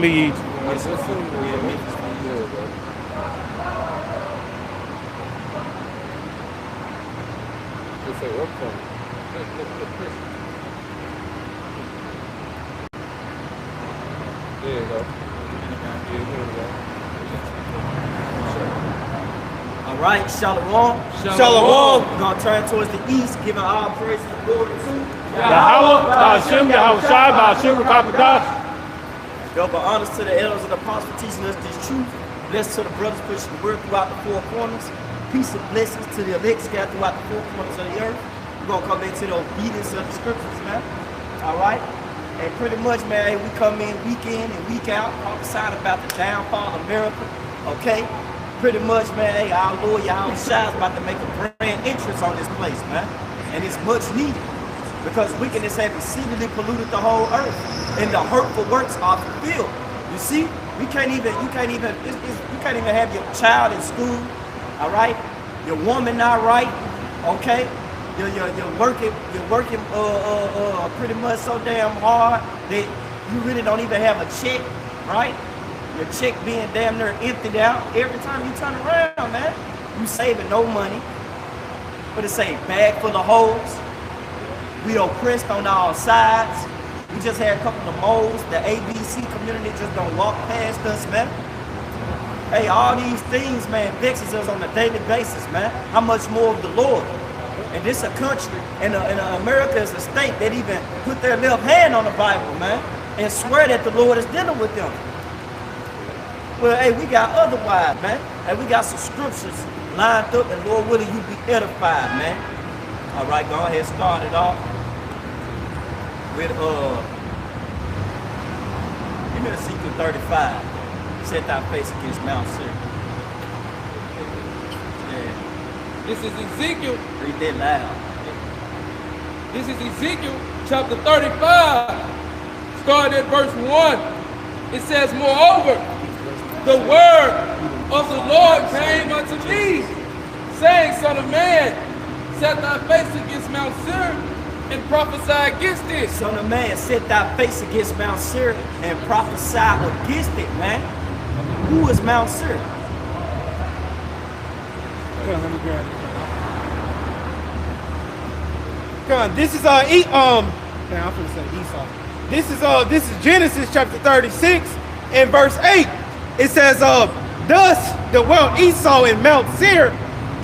please. Yes, sir. Yeah, Memphis. Good, bro. Just say up from it. There you go. All right, Shalom. Shalom. We're going to turn towards the east, giving all praise and glory to Yahweh, Hashem, Yahweh Shai, Hashem, Rakapadash. Yo, but honors to the elders and apostles teaching us this truth. Blessed to the brothers pushing the word throughout the four corners. Peace and blessings to the elect scattered throughout the four corners of the earth. We're going to come back to the obedience of the scriptures, man. All right? And pretty much, man, we come in and week out, prophesying about the downfall of America. Okay? Pretty much, man, hey, our Lord Yahweh Shai is about to make a grand entrance on this place, man. And it's much needed. Because wickedness has exceedingly polluted the whole earth, and the hurtful works are fulfilled. You see, you can't even have your child in school, all right? Your woman not right, okay? You're working pretty much so damn hard that you really don't even have a check, right? Your check being damn near emptied out every time you turn around, man. You saving no money, but it's a bag full of holes. We oppressed on all sides. We just had a couple of moles. The ABC community just don't walk past us, man. Hey, all these things, man, vexes us on a daily basis, man. How much more of the Lord? And this a country, and America is a state that even put their left hand on the Bible, man, and swear that the Lord is dealing with them. Well, hey, we got otherwise, man. Hey, we got some scriptures lined up, and Lord willing, you be edified, man. All right, go ahead, start it off with give me Ezekiel 35. Set thy face against Mount Seir. Yeah. This is Ezekiel. Read that loud. This is Ezekiel chapter 35, starting at verse 1. It says, moreover, the word of the Lord came unto me, saying, Son of man, set thy face against Mount Seir and prophesy against it. Son of man, set thy face against Mount Seir and prophesy against it, man. Who is Mount Seir? Come on, let me grab it. Come on, this is I'm gonna say Esau. This is Genesis chapter 36 and verse 8. It says, thus dwelt Esau in Mount Seir.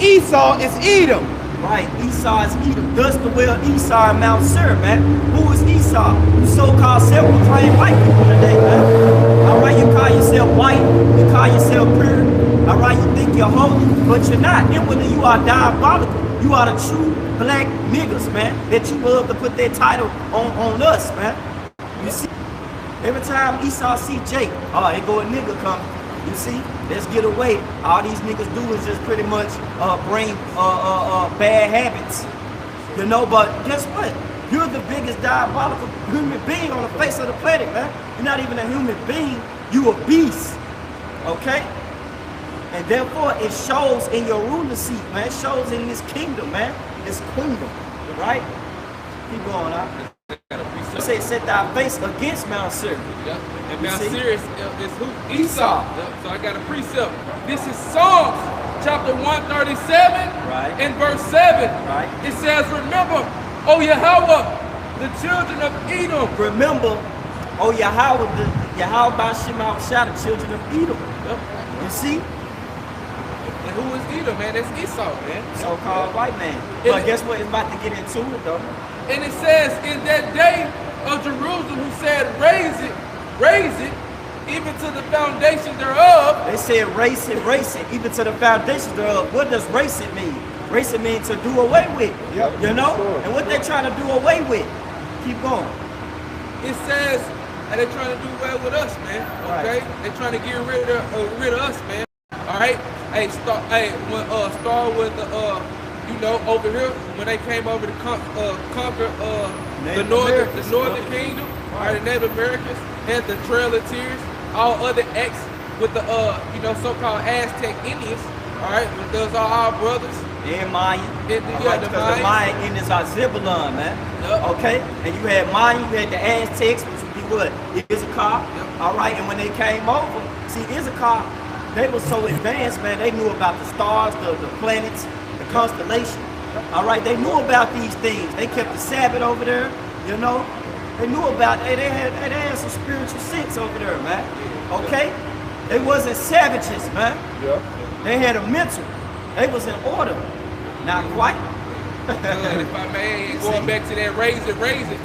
Esau is Edom. Right, Esau is Edom. Thus dwelt Esau in Mount Seir, man. Who is Esau? You so-called self-proclaimed white people today, man. All right, you call yourself white, you call yourself pure. All right, you think you're holy, but you're not. Inwardly, you are diabolical. You are the true black niggas, man, that you love to put that title on us, man. You see, every time Esau see Jake, oh, here go a nigga coming. You see, let's get away. All these niggas do is just pretty much bring bad habits. You know, but guess what? You're the biggest diabolical human being on the face of the planet, man. You're not even a human being, you a beast. Okay? And therefore it shows in your ruler seat, man. It shows in this kingdom, man. This kingdom. Right? Keep going out. It says set thy face against Mount Seir. Yep. And Mount Seir is who? Esau. Yep. So I got a precept. This is Psalms chapter 137 and verse 7. Right. It says, remember, O Yahweh, the children of Edom. Remember, O Yahweh, Yahweh Bashim Shah, the children of Edom. Yep. You see? And who is Edom, man? That's Esau, man. So-called white man. But guess what? It's about to get into it, though. And it says, in that day of Jerusalem, who said, raise it, even to the foundation thereof. They said, raise it, even to the foundation thereof. What does race it mean? Race it means to do away with. Yep, you know? Sure. And what they're trying to do away with. Keep going. It says, and they're trying to do away with us, man. Okay? Right. They're trying to get rid of us, man. All right? Hey, start with the you know, over here, when they came over to conquer the northern kingdom, right, the Native Americans, had the Trail of Tears, all other acts with the you know, so-called Aztec Indians, all right, those are our brothers. And Maya. The Maya Indians are Zebulon, man. Yep. Okay? And you had Maya, you had the Aztecs, which would be what? Issachar. Yep. All right, and when they came over, see, Issachar, they were so advanced, man. They knew about the stars, the planets, the constellation. All right, they knew about these things. They kept the Sabbath over there, you know. They knew about it. They had some spiritual sense over there, man. Okay? They wasn't savages, man. Yeah. They had a mental. They was in order. Not quite. And if I may, going back to that raise it.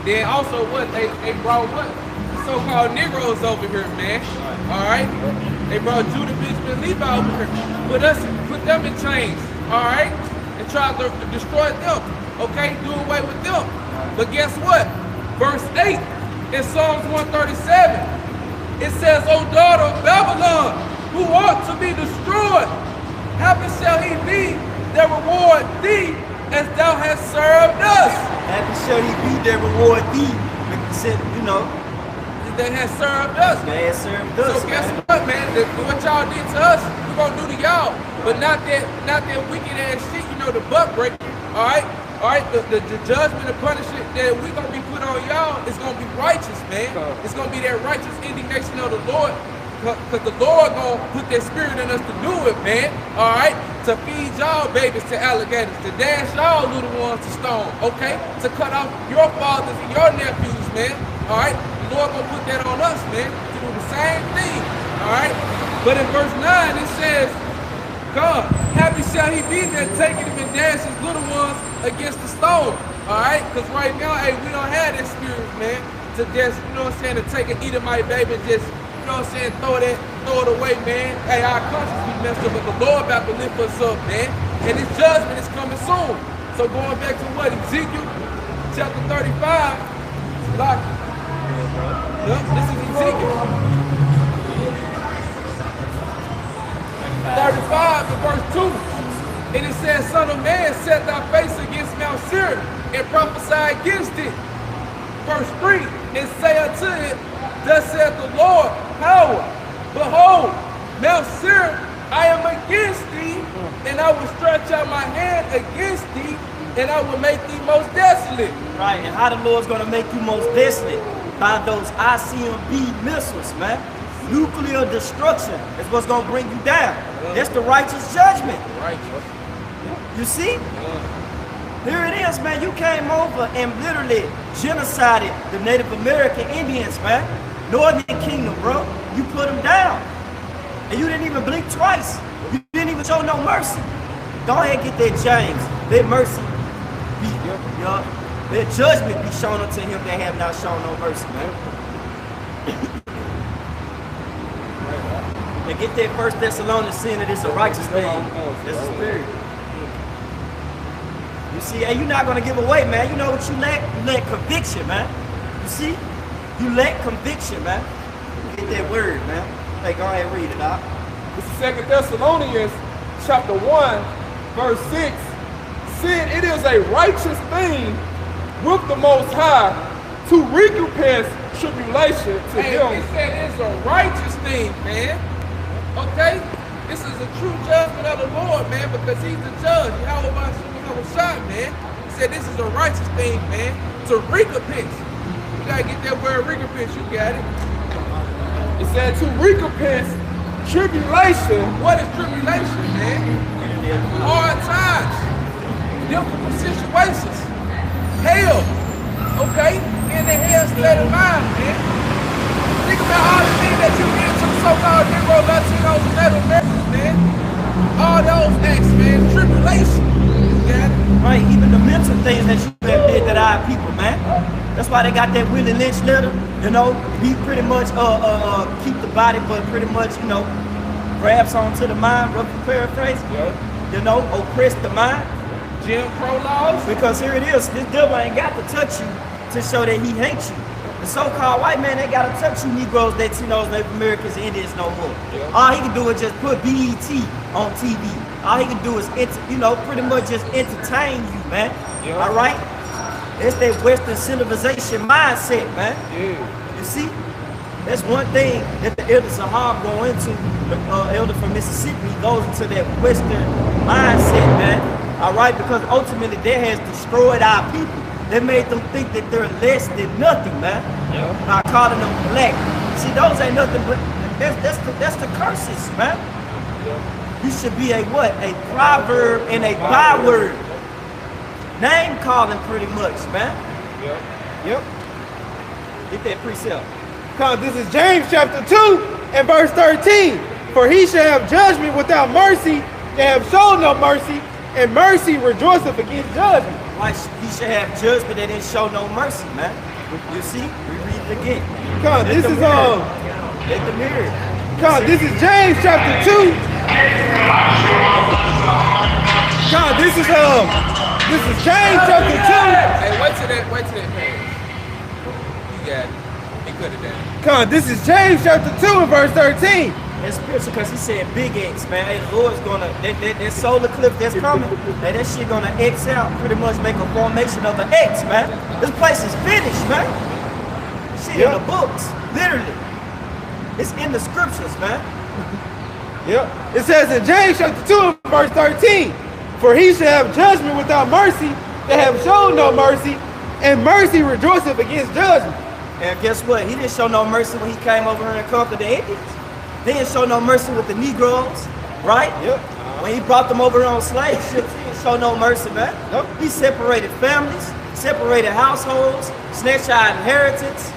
Then also what? They brought what? So-called Negroes over here, man. All right? They brought Judah, Benjamin, Levi over here. Put them in chains, all right? And tried to destroy them, okay? Do away with them. But guess what? Verse 8 in Psalms 137, it says, O daughter of Babylon, who ought to be destroyed, happy shall he be that reward thee as thou hast served us. Happy shall he be that reward thee, you know. That has served us. That has served us. So guess what, man? What y'all did to us, we're gonna do to y'all. But not that wicked ass shit, you know, the butt breaking. Alright? Alright, the judgment and punishment that we gonna be put on y'all is gonna be righteous, man. It's gonna be that righteous indignation of the Lord. Cause the Lord gonna put that spirit in us to do it, man. Alright? To feed y'all babies to alligators, to dash y'all little ones to stone, okay? To cut off your fathers and your nephews, man. Alright? The Lord gonna put that on us, man, to do the same thing. Alright? But in verse 9 it says, God, happy shall he be that taketh him and dash his little ones against the stone. Alright? Because right now, hey, we don't have that spirit, man, to just, you know what I'm saying, to take and eat my baby and just, you know what I'm saying, throw it away, man. Hey, our conscience be messed up, but the Lord about to lift us up, man. And his judgment is coming soon. So going back to what? Ezekiel chapter 35. Lock. Look, this is Ezekiel 35 and verse 2. And it says, Son of man, set thy face against Mount Seir and prophesy against it. Verse 3, and say unto it, thus saith the Lord, power, behold, Mount Seir, I am against thee, and I will stretch out my hand against thee, and I will make thee most desolate. Right, and how the Lord's going to make you most desolate? By those ICMB missiles, man. Nuclear destruction is what's going to bring you down. That's the righteous judgment. Righteous. You see? Here it is, man. You came over and literally genocided the Native American Indians, man. Northern Kingdom, bro. You put them down. And you didn't even blink twice. You didn't even show no mercy. Go ahead and get that James. Let mercy be, let judgment be shown unto him that have not shown no mercy, man. And get that 1 Thessalonians saying that it's a righteous thing. It's a spirit. You see, and you're not going to give away, man. You know what you lack? You lack conviction, man. You see? You lack conviction, man. Get that word, man. Hey, go ahead and read it out. This is 2 Thessalonians chapter 1, verse 6. Said it is a righteous thing with the Most High to recompense tribulation to him. He said it's a righteous thing, man. Okay? This is a true judgment of the Lord, man, because he's the judge. Yahweh shot, man. He said this is a righteous thing, man. To recompense. You gotta get that word recompense, you got it. It said to recompense tribulation. What is tribulation, man? Hard times, difficult situations, hell, okay? In the hell state of mind, man. Think about all the things that you did to the so-called Negro, Latinos, and Native Americans, man. All those acts, man. Tribulation. Yeah. Right, even the mental things that you have did to our people, man. That's why they got that Willie Lynch letter, you know. He pretty much keep the body, but pretty much, you know, grabs onto the mind, roughly paraphrase. You know, oppress the mind. Jim Crow laws. Because here it is, this devil ain't got to touch you to show that he hates you. The so-called white man ain't got to touch you Negroes, Latinos, Native Americans, Indians no more. All he can do is just put BET on TV. All he can do is, you know, pretty much just entertain you, man. All right? It's that Western civilization mindset, man. You see? That's one thing that the Elder Sahab go into, the elder from Mississippi. He goes into that Western mindset, man. All right? Because ultimately that has destroyed our people. They made them think that they're less than nothing, man. by calling them black. See, those ain't nothing but that's the curses, man. You should be a what? A proverb and a byword. Name calling pretty much, man. Yep. Get that precept. Because this is James chapter 2 and verse 13. For he shall have judgment without mercy, and have shown no mercy, and mercy rejoiceth against judgment. Like he should have judgment that didn't show no mercy, man. You see? We read it again. Because this is Let the mirror. Because this is James chapter 2. Because this is James chapter 2. Hey, wait till that page. You got it. He could have done it. Because this is James chapter 2 and verse 13. It's spiritual because he said big X, man. Hey, the Lord's gonna, that solar eclipse that's coming, and that shit gonna X out, pretty much make a formation of an X, man. This place is finished, man. Shit in the books, literally. It's in the scriptures, man. Yep. It says in James chapter 2 and verse 13, for he shall have judgment without mercy, that have shown no mercy, and mercy rejoiceth against judgment. And guess what? He didn't show no mercy when he came over here and conquered the Indians. He didn't show no mercy with the Negroes, right? Yep. When he brought them over on slave ships, he didn't show no mercy, man. Nope. He separated families, separated households, snatched our inheritance.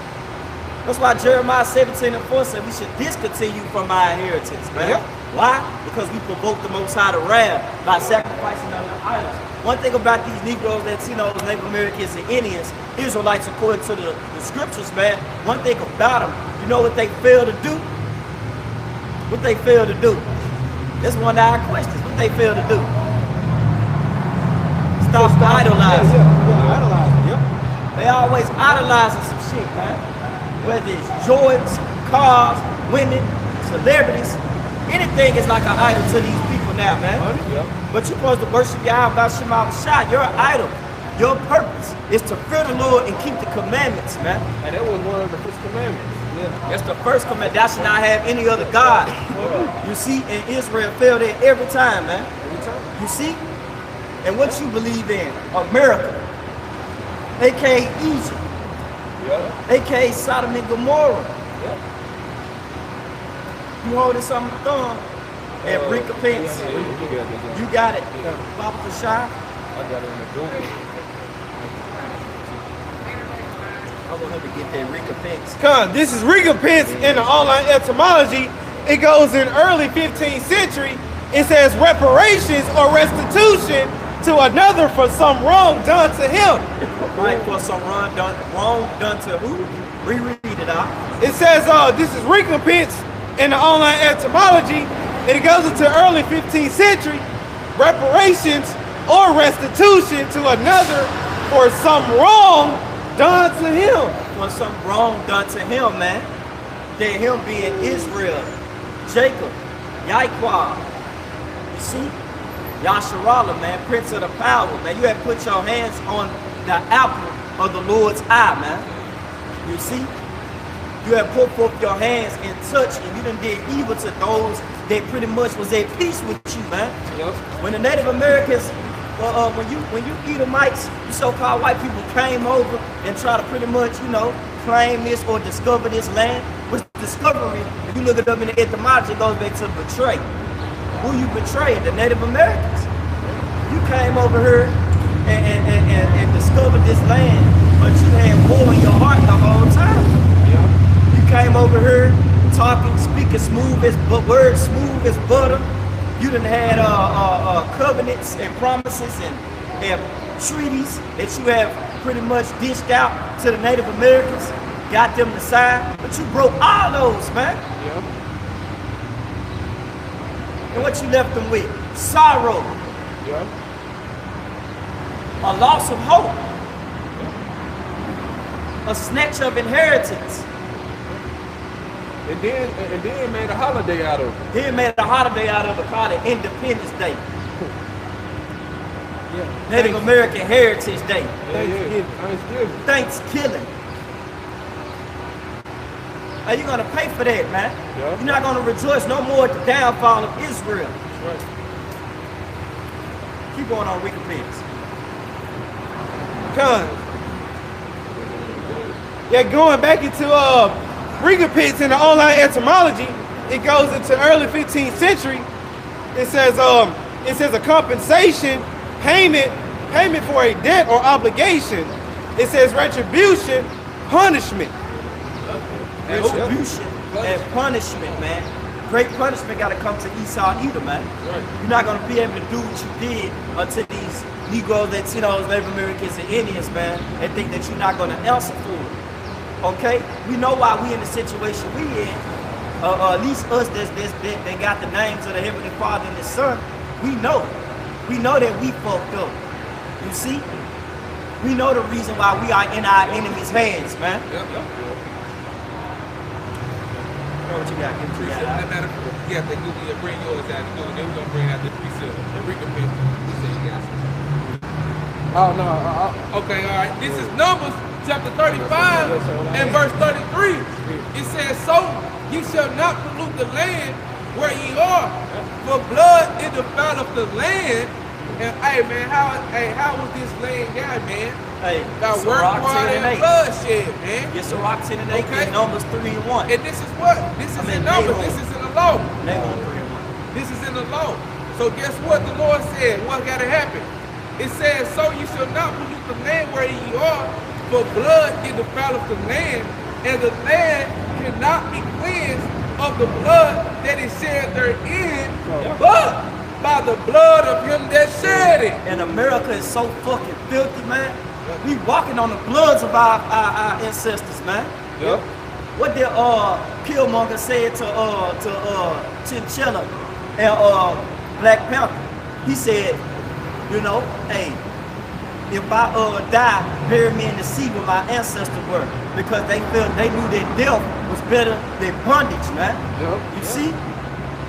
That's why Jeremiah 17:4 said we should discontinue from our inheritance, man. Yep. Why? Because we provoked the Most High to wrath by sacrificing other idols. One thing about these Negroes, Latinos, Native Americans, and Indians, Israelites, according to the scriptures, man, one thing about them, you know what they fail to do? What they fail to do? That's one of our questions. What they fail to do? Stop idolizing. Idolizing. Yep. They always idolizing some shit, man. Whether it's joints, cars, women, celebrities, anything is like an idol to these people now, man. Yep. But you're supposed to worship Yahweh Shema Shah. Your idol, your purpose is to fear the Lord and keep the commandments, man. And that was one of the first commandments. That's the first commandment. Thou shalt not have any other God. You see, and Israel failed it every time, man. Every time. You see? And what you believe in? America. A.K.A. Egypt. A.K.A. Sodom and Gomorrah. You holding something thumb and recompense. You got it. Baba Kashai. I got it in the joint. I want him to get that recompense. Because this is recompense in the online etymology. It goes in early 15th century. It says reparations or restitution to another for some wrong done to him. Right, for some wrong done to who? Reread it out. It says this is recompense in the online etymology. And it goes into early 15th century. Reparations or restitution to another for some wrong done to him. For some wrong done to him, man. Then him being Israel, Jacob, Yahweh. You see? Yasharallah, man, Prince of the Power, man. You have put your hands on the apple of the Lord's eye, man. You see? You have put forth your hands and touched, and you done did evil to those that pretty much was at peace with you, man. Yep. When the Native Americans, when you Edomites, you so-called white people came over and try to pretty much, you know, claim this or discover this land, which discovery, if you look it up in the etymology, it goes back to betray. Who you betrayed? The Native Americans. You came over here and discovered this land, but you had war in your heart the whole time. Yeah. You came over here talking, speaking smooth as words smooth as butter. You done had covenants and promises and treaties that you have pretty much dished out to the Native Americans, got them to sign, but you broke all those, man. Yeah. And what you left them with? Sorrow. Yeah. A loss of hope. A snatch of inheritance. And then made a holiday out of it. He made a holiday out of it called it Independence Day. Yeah. Native American Heritage Day. Thanksgiving. Thanksgiving. Are you gonna pay for that, man? Yeah. You're not gonna rejoice no more at the downfall of Israel. Right. Keep going on recompense. Yeah, going back into recompense in the online etymology, it goes into early 15th century. It says a compensation, payment for a debt or obligation. It says retribution, punishment. Retribution and punishment, man. Great punishment got to come to Esau either, man. You're not going to be able to do what you did unto these Negroes, Latinos, Native Americans, and Indians, man, and think that you're not going to answer for it. Okay? We know why we in the situation we in. At least us that got the names of the Heavenly Father and His Son, we know. We know that we fucked up. You see? We know the reason why we are in our enemies' hands, man. Yep. What you got? Yeah, they do bring yours out. Then we're gonna bring out the precept, the recompense. He said you got some. Oh no. Okay, all right. This is Numbers chapter 35 and verse 33. It says, "So ye shall not pollute the land where ye are, for blood is defileth the land." And hey man, how was this land got, man? Hey, got work, water, and bloodshed, man. Yes, so Rock 10 and 8, okay. Numbers 3 and 1. And this is what? This is in Numbers. This is in the law. Nahum 3 and 1. This is in the law. So guess what the Lord said? What got to happen? It says, "So you shall not pollute the land where ye are, for blood is defileth the land, and the land cannot be cleansed of the blood that is shed therein, but by the blood of him that shed it." And America is so fucking filthy, man. We walking on the bloods of our ancestors, man. Yep. What did Killmonger say to Chinchilla and Black Panther? He said, you know, hey, if I die, bury me in the sea where my ancestors were, because they knew that death was better than bondage, man. You see?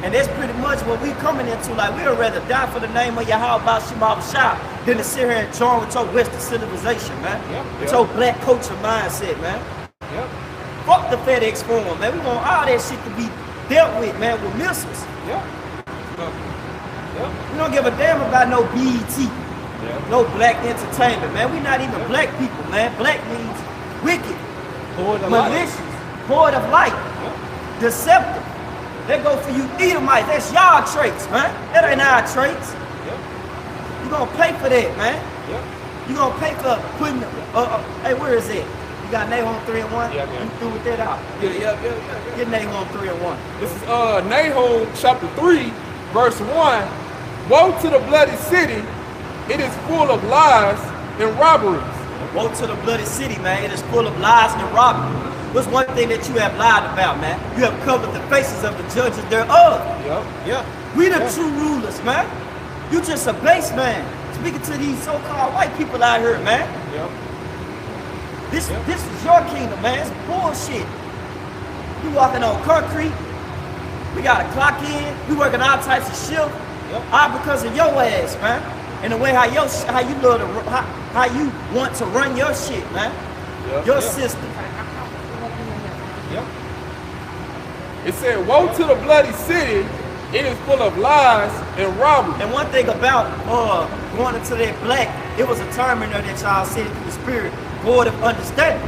And that's pretty much what we coming into. Like, we would rather die for the name of Yahweh Shema Shah than to sit here and join with your Western civilization, man. With your black culture mindset, man. Fuck the FedEx form, man. We want all that shit to be dealt with, man, with missiles. We don't give a damn about no BET, no black entertainment, man. We not even black people, man. Black means wicked, malicious, void of light, deceptive. That go for you Edomites. That's y'all traits, man. That ain't our traits. You gonna pay for that, man. You gonna pay for putting. Hey, where is it? You got Nahum 3 and 1. You threw with that out. Get Nahum 3 and 1. This is Nahum chapter 3, verse 1. "Woe to the bloody city! It is full of lies and robberies." Woe to the bloody city, man. It is full of lies and robbery. What's one thing that you have lied about, man? You have covered the faces of the judges thereof. We the true rulers, man. You just a base man. Speaking to these so-called white people out here, man. This is your kingdom, man. It's bullshit. You walking on concrete. We gotta clock in. We working all types of shifts. All because of your ass, man. And the way how you want to run your shit, man. Your system. It said, "Woe to the bloody city! It is full of lies and robbery." And one thing about going into that black, it was a term in there that y'all said through the spirit, void of understanding.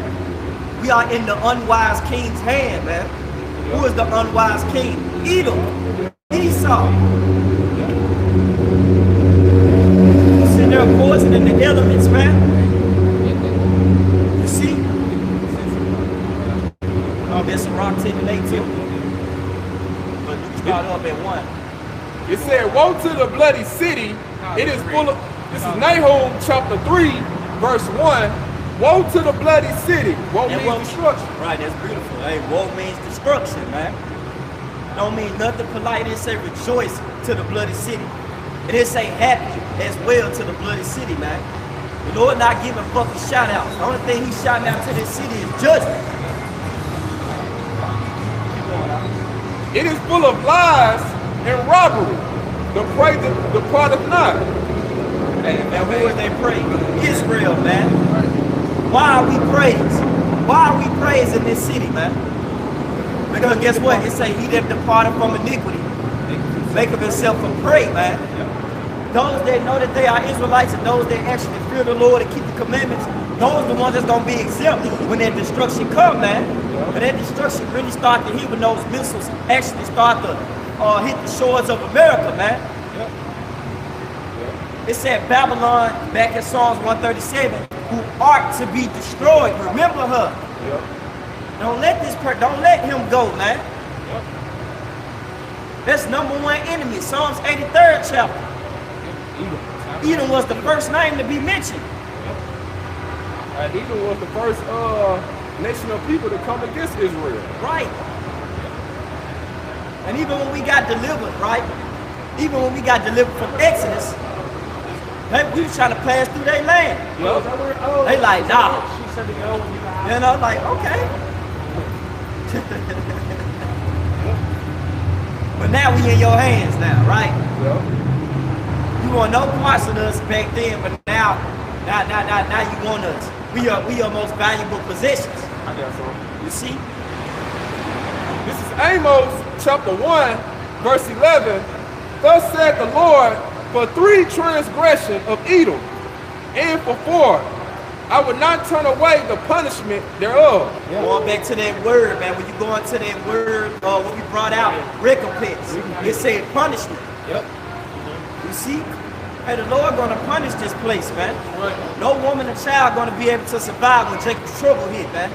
We are in the unwise king's hand, man. Who is the unwise king? Edom, Esau. Sitting there poisoning the elements, man. You see? There's some rock 10 and 8 too. But you start up at 1. It said, "Woe to the bloody city! It is full of." This is Nahum chapter 3, verse 1. "Woe to the bloody city!" Woe means destruction. Right, that's beautiful. Hey, woe means destruction, man. Don't mean nothing polite. It say rejoice to the bloody city. It is say happy as well to the bloody city, man. The Lord not giving fucking shout outs. The only thing He's shouting out to this city is judgment. It is full of lies and robbery. The prey departeth not. Hey, man, who is they praise? Israel, man. Why are we praised? Why are we praised in this city, man? Because guess what? It say he that departed from iniquity make of himself a prey, man. those that know that they are Israelites and those that actually fear the Lord and keep the commandments, those are the ones that's gonna be exempt when that destruction come, man. When that destruction really start to hit, when those missiles actually start to hit the shores of America, man. It said Babylon back in Psalms 137, who art to be destroyed. Remember her. Don't let him go, man. That's number one enemy. Psalms 83rd chapter. Edom was the first name to be mentioned. Edom was the first nation of people to come against Israel. Right. And even when we got delivered, right? Even when we got delivered from Exodus, we was trying to pass through their land. They like, nah. You know, like, okay. But now we in your hands now, right? You want no parts of us back then, but now you want us. We are most valuable possessions. I guess so. You see? This is Amos chapter 1, verse 11. Thus said the Lord, for 3 transgression of Edom, and for 4, I would not turn away the punishment thereof. Going back to that word, man, when you go into that word, what we brought out, recompense, it said punishment. You see? Hey, the Lord gonna punish this place, man. No woman or child gonna be able to survive when Jacob's trouble hit, man.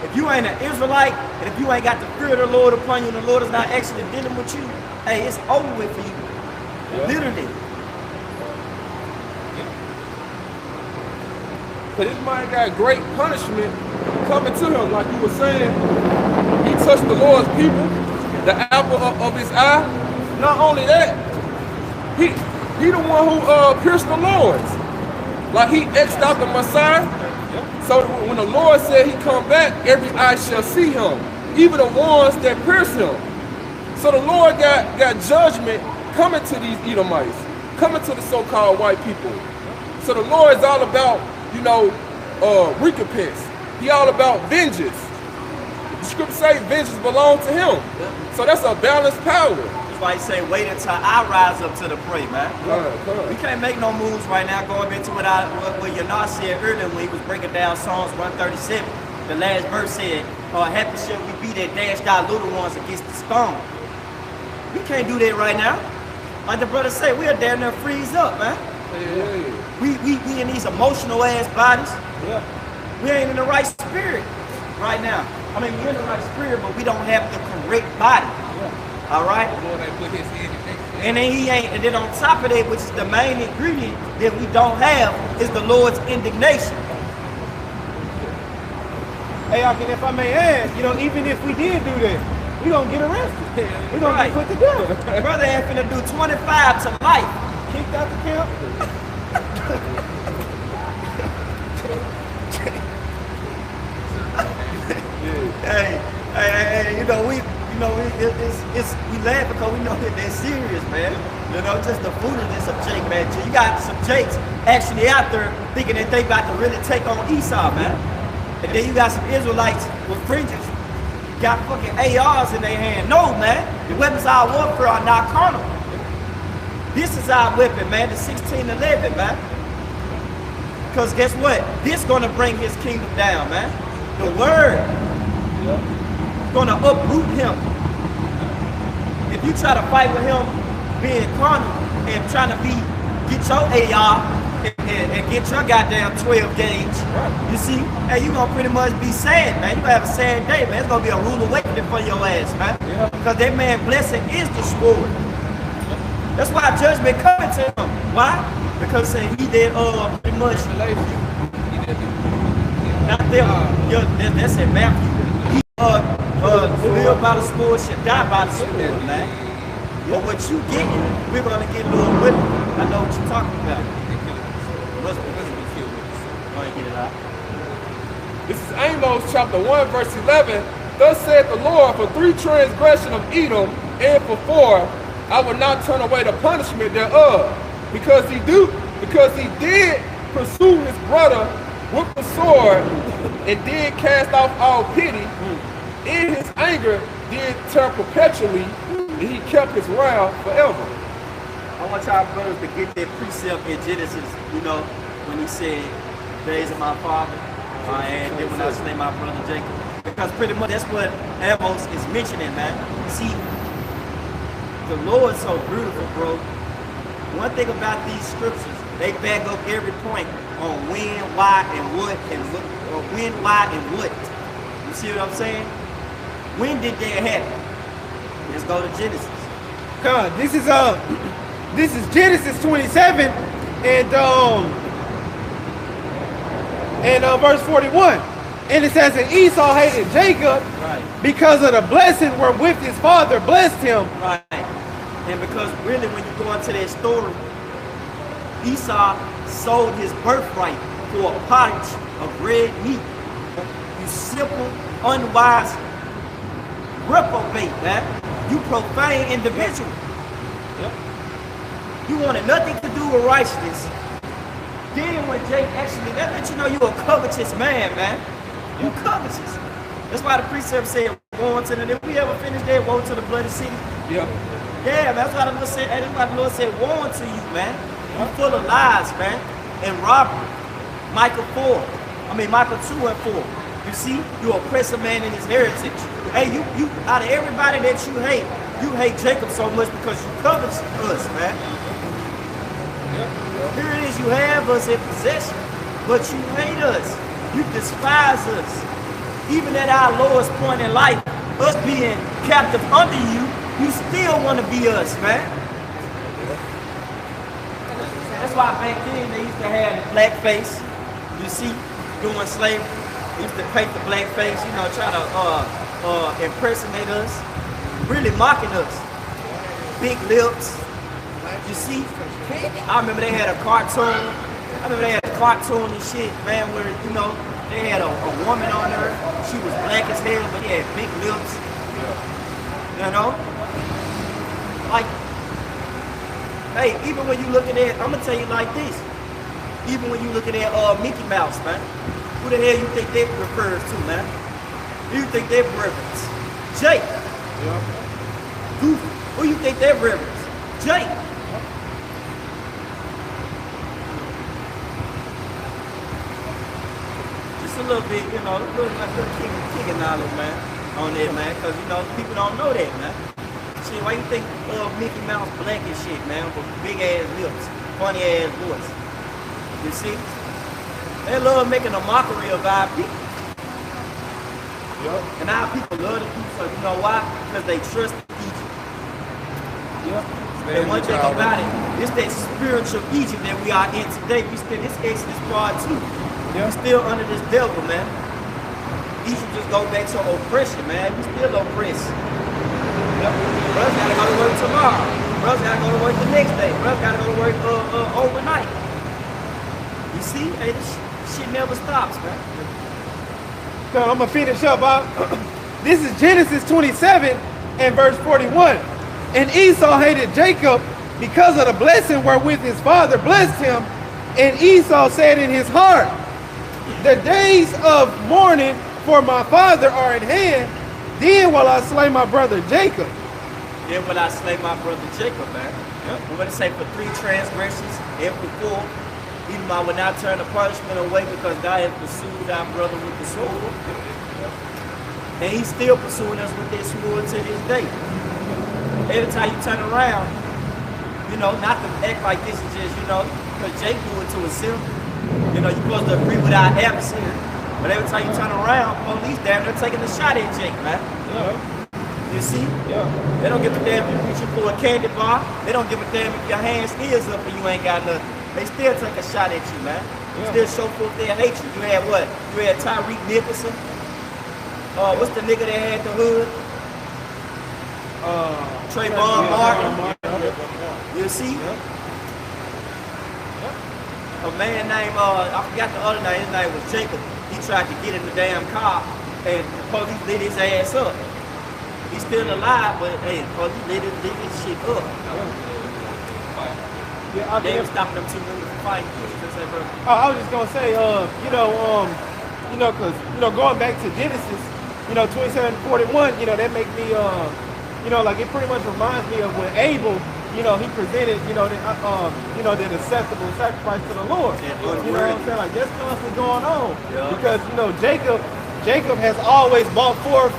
If you ain't an Israelite, and if you ain't got the fear of the Lord upon you, and the Lord is not actually dealing with you, hey, it's over with for you. Literally. But this man got great punishment coming to him, like you were saying. He touched the Lord's people, the apple of his eye. Not only that, he the one who pierced the Lord's. Like he X'd out the Messiah. So when the Lord said he come back, every eye shall see him, even the ones that pierce him. So the Lord got judgment coming to these Edomites, coming to the so-called white people. So the Lord is all about, recompense. He all about vengeance. The scripture say vengeance belongs to him. So that's a balanced power. That's why he say, wait until I rise up to the prey, man. We can't make no moves right now, going into what Yanar said earlier when he was breaking down Psalms 137. The last verse said, happy shall we be that dashed our little ones against the stone. We can't do that right now. Like the brother said, we are damn near freeze up, man. We in these emotional ass bodies. We ain't in the right spirit right now. I mean, we're in the right spirit, but we don't have the correct body. All right? And then and then on top of that, which is the main ingredient that we don't have, is the Lord's indignation. Hey, if I may add, even if we did do that, we gonna get arrested. We gonna get put to death. Brother ain't finna do 25 to life. Kicked out the camp. Hey, we laugh because we know that they're serious, man. Just the foolishness of Jake, man. You got some Jakes actually out there thinking that they about to really take on Esau, man. And then you got some Israelites with fringes, got fucking ARs in their hand. No, man. The weapons of our warfare are not carnal. This is our weapon, man. The 1611, man. Because guess what? This gonna bring his kingdom down, man. The word gonna uproot him. If you try to fight with him being carnal and trying to get your AR and get your goddamn 12 gauge, you see, hey, you gonna pretty much be sad, man. You gonna have a sad day, man. It's gonna be a rude awakening for your ass, man. Because that man blessing is the sword. That's why judgment coming to him. Why? Because he did pretty much not them. That's in Matthew. Live by the sword, should die by the sword, man. But what you getting, we're gonna get a little with it. I know what you're talking about. This is Amos chapter 1, verse 11. Thus said the Lord, for 3 transgression of Edom, and for 4, I will not turn away the punishment thereof, because he did pursue his brother with the sword, and did cast off all pity. In his anger did turn perpetually, and he kept his wrath forever. I want y'all brothers to get that precept in Genesis, you know, when he said, days of my father, and then when I slay my brother Jacob. Because pretty much that's what Amos is mentioning, man. See, the Lord's so beautiful, bro. One thing about these scriptures, they back up every point on when, why, and what, or when, why, and what. You see what I'm saying? When did that happen? Let's go to Genesis. God, this is Genesis 27 and verse 41. And it says, and Esau hated Jacob because of the blessing wherewith his father blessed him. Right. And because really when you go into that story, Esau sold his birthright for a pottage of red meat. You simple, unwise reprobate, man. You profane individual. Yep. You wanted nothing to do with righteousness. Then when Jake actually, that let you know you're a covetous man, man. You covetous. That's why the precept said, woe unto the, did we ever finish that? Woe to the bloody city? Yeah. Yeah, that's why the Lord said, that's why the Lord said, woe unto you, man. You full of lies, man, and robbery. Micah 2 and 4. You see, you oppress a man in his heritage. Hey, you out of everybody that you hate Jacob so much because you covet us, man. Here it is, you have us in possession, but you hate us. You despise us. Even at our lowest point in life, us being captive under you, you still want to be us, man. That's why back then they used to have the black face. You see, doing slavery, they used to paint the black face, you know, try to impersonate us, really mocking us. Big lips. You see, I remember they had a cartoon. And shit, man, where, you know, they had a woman on her. She was black as hell, but she had big lips. You know? Like, hey, even when you looking at, I'm gonna tell you like this. Even when you looking at Mickey Mouse, man, who the hell you think that refers to, man? Who you think that reference? Jake. Yeah. Goofy. Who you think that reference? Jake. Just a little bit, you know, a little kicking knowledge, man, on that, man, because, you know, people don't know that, man. Shit, why you think Mickey Mouse black and shit, man, with big ass lips, funny ass voice? You see? They love making a mockery of our people. Yep. And our people love to do so. You know why? Because they trust Egypt. Yep. And one thing about it, it's that spiritual Egypt that we are in today. We still, it's Exodus part 2. Yep. We're still under this devil, man. Egypt just go back to oppression, man. We still oppressed. Yep. Brothers gotta go to work tomorrow. Brothers gotta go to work the next day. Brothers gotta go to work overnight. You see, hey, this shit never stops, man. So I'm gonna finish up. This is Genesis 27 and verse 41. And Esau hated Jacob because of the blessing wherewith his father blessed him. And Esau said in his heart, the days of mourning for my father are at hand. Then will I slay my brother Jacob. Then will I slay my brother Jacob, man. Yep. I'm going to say for 3 transgressions, every 4. Even I will not turn the punishment away because God has pursued our brother with the sword. And he's still pursuing us with this sword to this day. Every time you turn around, you know, not to act like this is just, you know, because Jake do it to himself. You know, you're supposed to agree with our adversary. But every time you turn around, police damn, they're taking a shot at Jake, man. Yeah. You see? Yeah. They don't give a damn if you reaching for a candy bar. They don't give a damn if your hand is up and you ain't got nothing. They still take a shot at you, man. Yeah. Still show forth their hatred. You had what? You had Tyreek Nicholson. What's the nigga that had the hood? Trayvon Martin. You see? Yeah. A man named, I forgot the other name, his name was Jacob. He tried to get in the damn car and the police lit his ass up. He's still alive, but hey, the police lit his shit up. Yeah, they were stopping them 2 women from fighting. I was just gonna say, cause going back to Genesis, 27:41, that make me, like it pretty much reminds me of when Abel, he presented, the acceptable sacrifice to the Lord. Yeah, You know what I'm saying? Like that's constantly going on. Yeah. Because, Jacob has always brought forth,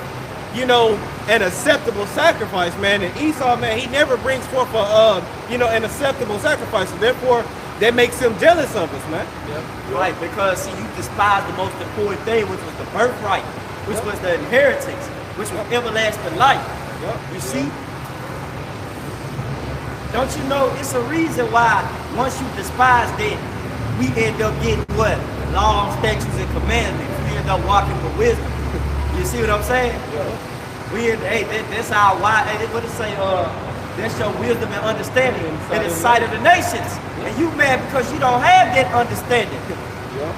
an acceptable sacrifice, man. And Esau, man, he never brings forth an acceptable sacrifice. So therefore, that makes him jealous of us, man. Yep. Right, because see, you despise the most important thing, which was the birthright, which was the inheritance, which was everlasting life. Yep. You see? Don't you know it's a reason why once you despise that, we end up getting what? Laws, statutes, and commandments. We end up walking with wisdom. You see what I'm saying? Yeah. That's our why. What it say? That's your wisdom and understanding in the sight of the nations. Yeah. And you mad because you don't have that understanding. Yeah.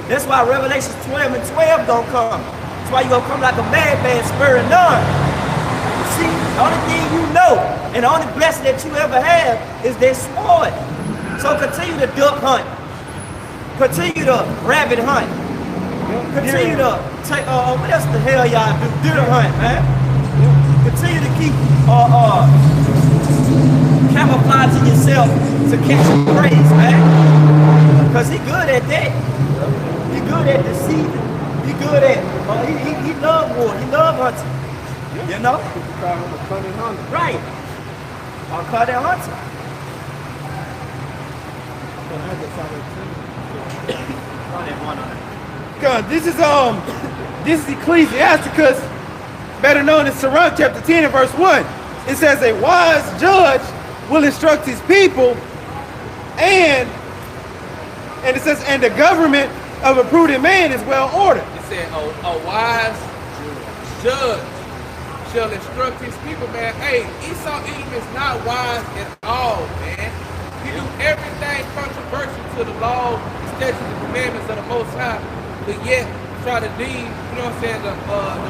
That's why Revelations 12 and 12 don't come. That's why you gonna come like a madman spurring none. You see, the only thing you know and the only blessing that you ever have is that sword. So continue to duck hunt. Continue to rabbit hunt. Continue to take, what else the hell y'all do? Deer hunt, man. Continue to keep camouflaging yourself to catch some praise, man. Because he good at that. He good at deceiving. He good at, he love war. He love hunting. You know? You call him a cunning hunter. Right. I'll call that hunter. God, this is Ecclesiasticus, better known as Sirach chapter 10 and verse 1. It says a wise judge will instruct his people, and it says, and the government of a prudent man is well ordered. It said a wise judge shall instruct his people, man. Hey, Esau Edom is not wise at all, man. He do everything controversial to the law, statutes, and commandments of the Most High, but yet try to deem, the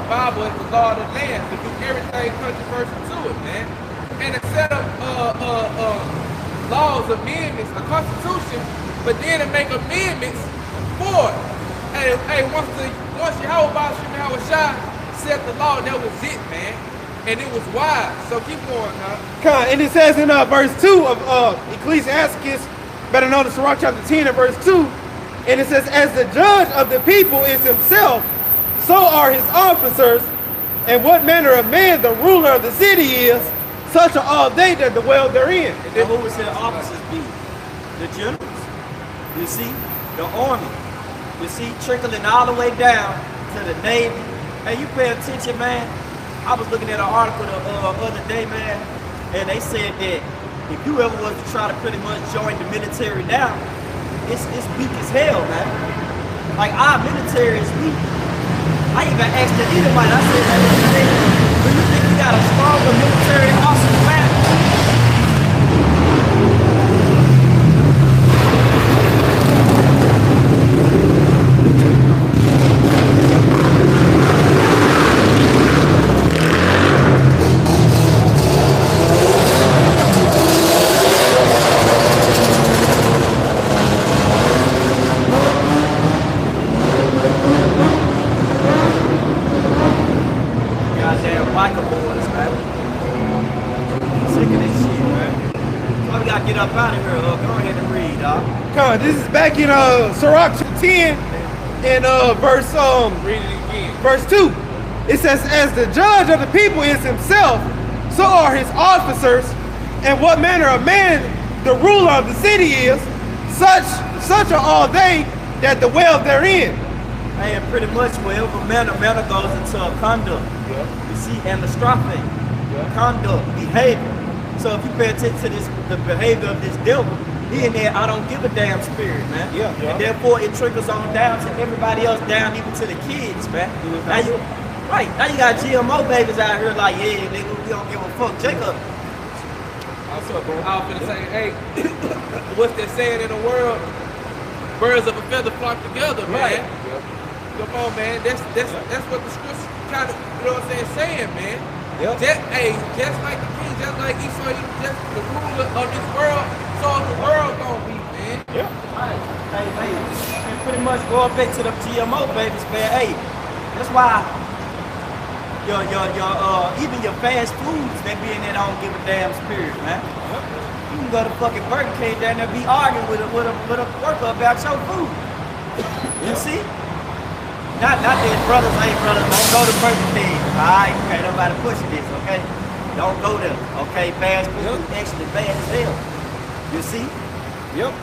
Bible as the law of the land, to do everything controversial to it, man. And to set up laws, amendments, a constitution, but then to make amendments for it. Hey, once Yahweh Shai set the law, that was it, man. And it was wise. So keep going, huh? And it says in verse 2 of Ecclesiasticus, better known as Sirach chapter 10 and verse 2, and it says, as the judge of the people is himself, so are his officers, and what manner of man the ruler of the city is, such are all they that dwell therein. And then who would their officers be? The generals. You see? The army. You see? Trickling all the way down to the Navy. Hey, you pay attention, man. I was looking at an article the other day, man, and they said that if you ever was to try to pretty much join the military now, it's weak as hell, man. Like, our military is weak. I even asked the Edomite, I said, do you think we got a stronger military arsenal, man? Up out of here, go ahead and read, dog. Come on, this is back in Sirach 10 and verse Read it again. verse 2. It says, as the judge of the people is himself, so are his officers, and what manner of man the ruler of the city is, such are all they that dwell therein. Hey, and pretty much wherever manner goes into a conduct. You see, and the strophe, conduct, behavior. So if you pay attention to the behavior of this devil, he in there, I don't give a damn spirit, man. And therefore it trickles on down to everybody else, down even to the kids, man. Now you got GMO babies out here like, yeah, nigga, we don't give a fuck. Jacob. What's up, bro? I was gonna say, hey, what's that saying in the world? Birds of a feather flock together, man. Right. Come on, man. That's what the scripture kind of, saying, man. Yep. Just like the king, just like Esau, just the ruler of this world, so the world gonna be, man. Yeah. Hey, and pretty much going back to the GMO babies, man. Hey, that's why even your fast foods, they be in there don't give a damn spirit, man. You can go to fucking Burger King down there be arguing with a worker about your food. You see? Not that brothers, hey brothers, don't go to Burger King. Alright, okay, nobody pushing this, okay? Don't go there, okay? Fast food is actually bad as hell. You see? Yep.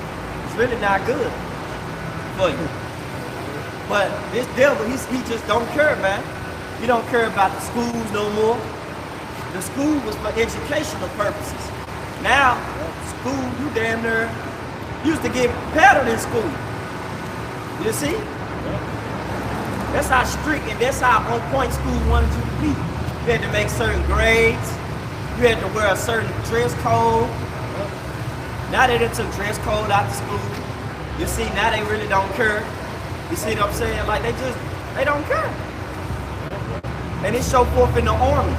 It's really not good for you. But this devil, he just don't care, man. He don't care about the schools no more. The school was for educational purposes. Now, school, you damn near used to get paddled in school. You see? That's how strict and that's how on point school wanted you to be. You had to make certain grades. You had to wear a certain dress code. Now they done took dress code out of school. You see, now they really don't care. You see what I'm saying? Like they don't care. And it show forth in the army,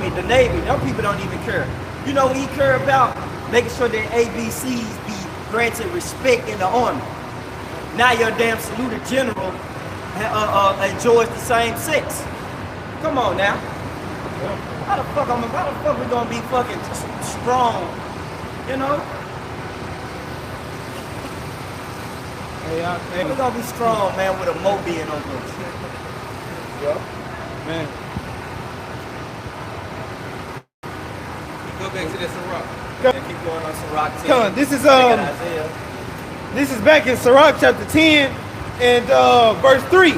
the Navy, them people don't even care. You know what he care about? Making sure that ABCs be granted respect in the army. Now your damn saluted general enjoys the same sex. Come on now. How the fuck we gonna be fucking strong? You know? Hey, we're gonna be strong, man, with a Mobian on this. Yeah. Man. Go back to that Sirach. Keep going on Sirach 10. Come on, this is back in Sirach chapter 10 and verse 3.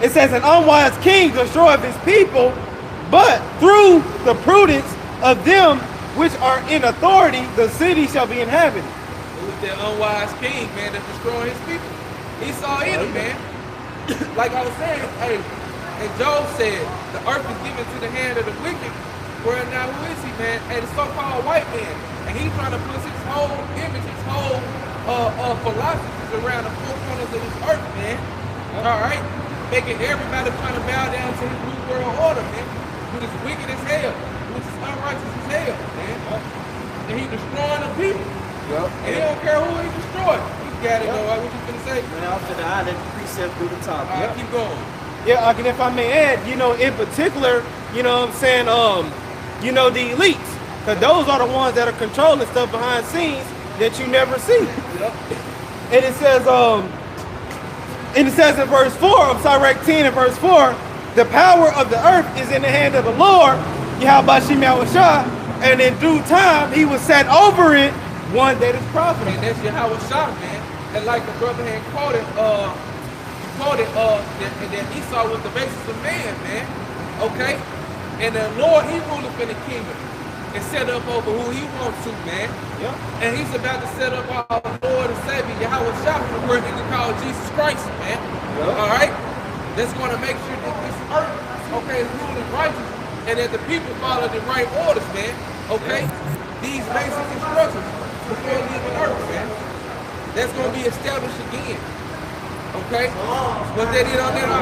It says, an unwise king destroyeth his people, but through the prudence of them which are in authority, the city shall be inhabited. It was that unwise king, man, that's destroying his people. Esau Edom, man. Like I was saying, hey, and Job said, the earth is given to the hand of the wicked. Well, now who is he, man? And the so-called white man. And he's trying to put his whole image, his whole philosophies around the four corners of this earth, man. All right? Making everybody trying to bow down to his new world order, man. Which is wicked as hell. Which is unrighteous as hell, man. And he's destroying the people. Yep. And he don't care who he destroyed. He got it, though. What you gonna say? Man, I'm finna let the precept do the top. All right, keep going. Yeah, and if I may add, you know, in particular, you know what I'm saying, you know, the elites. Because those are the ones that are controlling stuff behind scenes that you never see. Yep. And it says in verse 4 of Sirach 10 and verse 4, the power of the earth is in the hand of the Lord, Yahweh Shah, and in due time he was set over it one that is profitable. And that's Yahweh Shah, man. And like the brother had quoted, that Esau was the basis of man. Okay? And the Lord, he ruleth in the kingdom and set up over who he wants to, man. Yep. And he's about to set up our Lord and Savior, Yahweh Shah, where he can call Jesus Christ, man. Yep. All right? That's going to make sure that this earth, okay, is ruling righteous and that the people follow the right orders, man. Okay? These basic instructions before leaving earth, man. That's going to be established again. Okay? Was that it on that?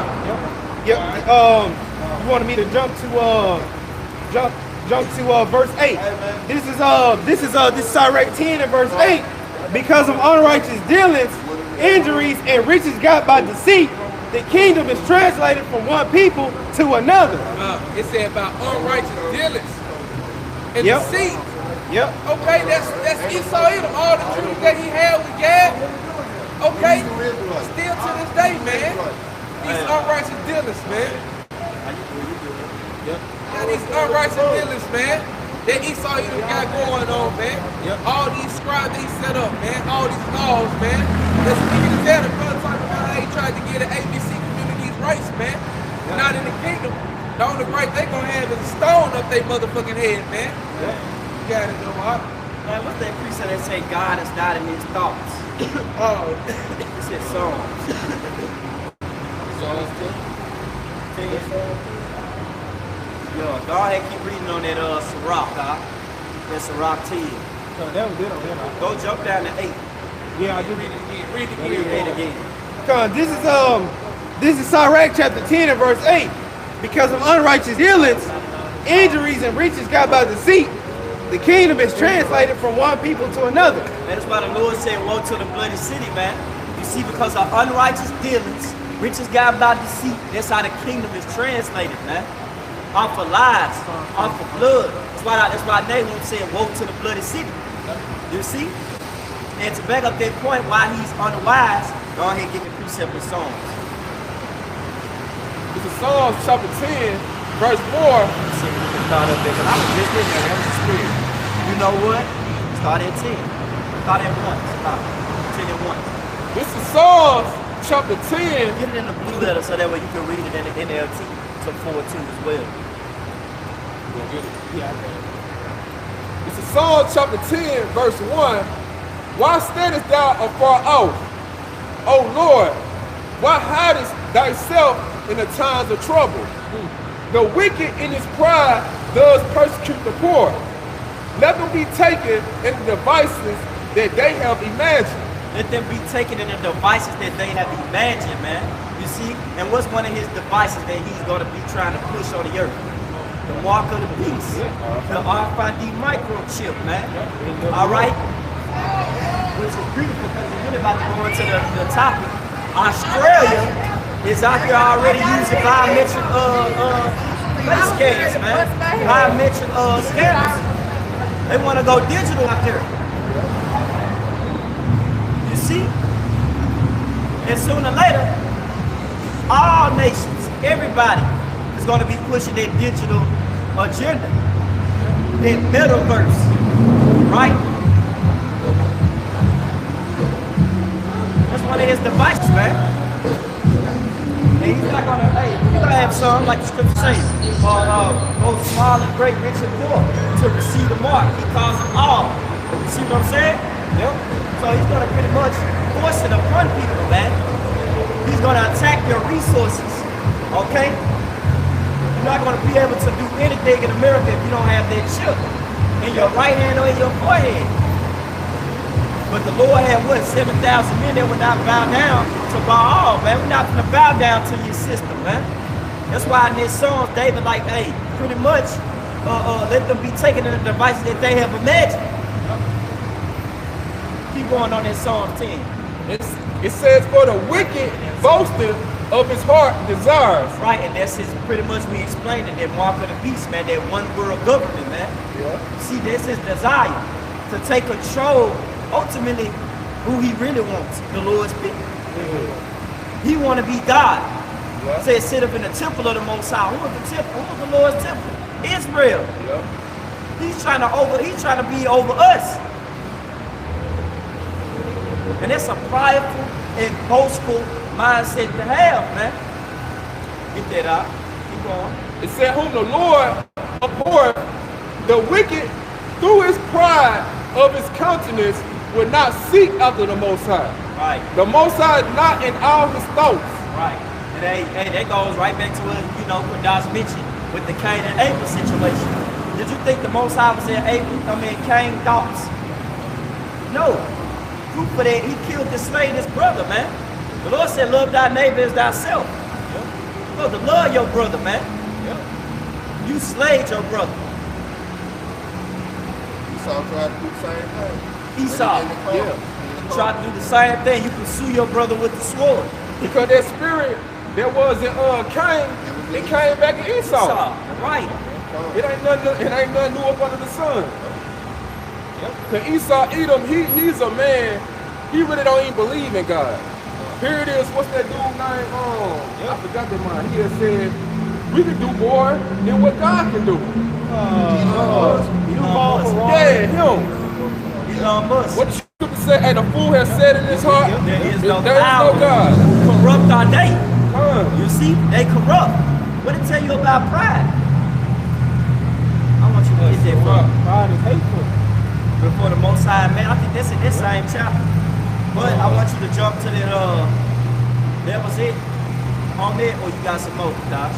Yep. You wanted me to jump to verse 8. This is Sirach 10 and verse 8. Because of unrighteous dealings, injuries, and riches got by deceit, the kingdom is translated from one people to another. It said about unrighteous dealings and Yep. deceit. Yep. Okay, that's Esau Edom. All the truth that he had with Gad. Okay, still to this day, man. These unrighteous dealings, man. Yeah, these unrighteous dealings, man. That Esau Edom got going on, man. Yep. All these scribes that he set up, man. All these laws, man. That's what you can tell the brother talking about how he tried to get the ABC community's rights, man. Not in the kingdom. The only right they gonna have is a stone up their motherfucking head, man. You got it, though, huh? Man, what's that precept that say God is not in his thoughts? Oh, It said Psalms. Yo, go ahead, keep reading on that Sirach, huh? That Sirach 10. That was good on that. Go jump down to 8. Yeah, I did. read it Read again. 8 again. This is Sirach chapter 10 and verse 8. Because of unrighteous dealings, injuries, and riches got by deceit, the kingdom is translated from one people to another. Man, that's why the Lord said, woe to the bloody city, man. You see, because of unrighteous dealings, riches got by deceit, that's how the kingdom is translated, man. off of lies, off of blood. That's why Nahum said, woe to the bloody city. You see? And to back up that point, why he's unwise, go ahead and give me precept in Psalms. This is Psalms chapter 10, verse 4. See, we can start up there, because I was just in there, that was the spirit. You know what? Start at 10. Start at 1. Stop. 10 and 1. This is Psalms chapter 10. Get it in the blue letter so that way you can read it in the NLT to 4:2 as well. You gonna get it? Yeah, I can. This is Psalms chapter 10, verse 1. Why standest thou afar off, O Lord? Why hidest thyself in the times of trouble? The wicked in his pride does persecute the poor. Let them be taken in the devices that they have imagined. Let them be taken in the devices that they have imagined, man. You see? And what's one of his devices that he's going to be trying to push on the earth? The mark of the beast. The RFID microchip, man. All right? Which is beautiful because we're really about to go into the topic. Australia is out here already using biometric face scanners, man. Biometric scanners. They want to go digital out there. You see? And sooner or later, all nations, everybody is going to be pushing their digital agenda. Their metaverse. Right? That's one of his devices, man. And he's not gonna, he's gonna have some, like the scripture says, both small and great, rich and poor, to receive the mark. He calls them all. You see what I'm saying? Yep. So he's gonna pretty much force it upon people, man. He's gonna attack your resources. Okay? You're not gonna be able to do anything in America if you don't have that chip in your right hand or in your forehead. But the Lord had what, 7,000 men that would not bow down to Baal, man. We're not gonna bow down to your system, man. That's why in this song, David like, hey, pretty much, let them be taken in the devices that they have imagined. Keep going on that Psalm 10. It says, for the wicked boasteth of his heart desires. Right, and that's his, pretty much we explained it, that mark of the beast, man, that one world government, man. Yeah. See, that's his desire, to take control, ultimately, who he really wants, the Lord's people. Mm-hmm. He want to be God. Yeah. Says, sit up in the temple of the Most High. Who is the temple? Who is the Lord's temple? Israel. Yeah. He's trying to be over us. And that's a prideful and boastful mindset to have, man. Get that out. Keep going. It said, whom the Lord abhorreth, the wicked through his pride of his countenance would not seek after the Most High. Right. The Most High is not in all his thoughts. Right. And that goes right back to what, you know, what Doss mentioned with the Cain and Abel situation. Did you think the Most High was in Cain's thoughts? No. Proof for that, he killed and slain his brother, man. The Lord said, love thy neighbor as thyself. Yeah. No, to love your brother, man. Yeah. You slayed your brother. Esau tried to do the same thing. Esau, yeah. Tried to do the same thing. You pursue your brother with the sword. Because that spirit that was in Cain, it came back in Esau. Right. It ain't nothing new up under the sun. Cause Esau, Edom, he's a man, he really don't even believe in God. Here it is, what's that dude name? I forgot that man. He had said, we can do more than what God can do. Yeah, him. Elon Musk. What you could say, hey, the fool has said in his heart, there is no God. Corrupt are they. You see, they corrupt. What it tell you about pride? I want you to get that from. Pride is hateful. Before the Most High, man, I think that's in this same chapter. But I want you to jump to that, that was it on that, or you got some more, Josh?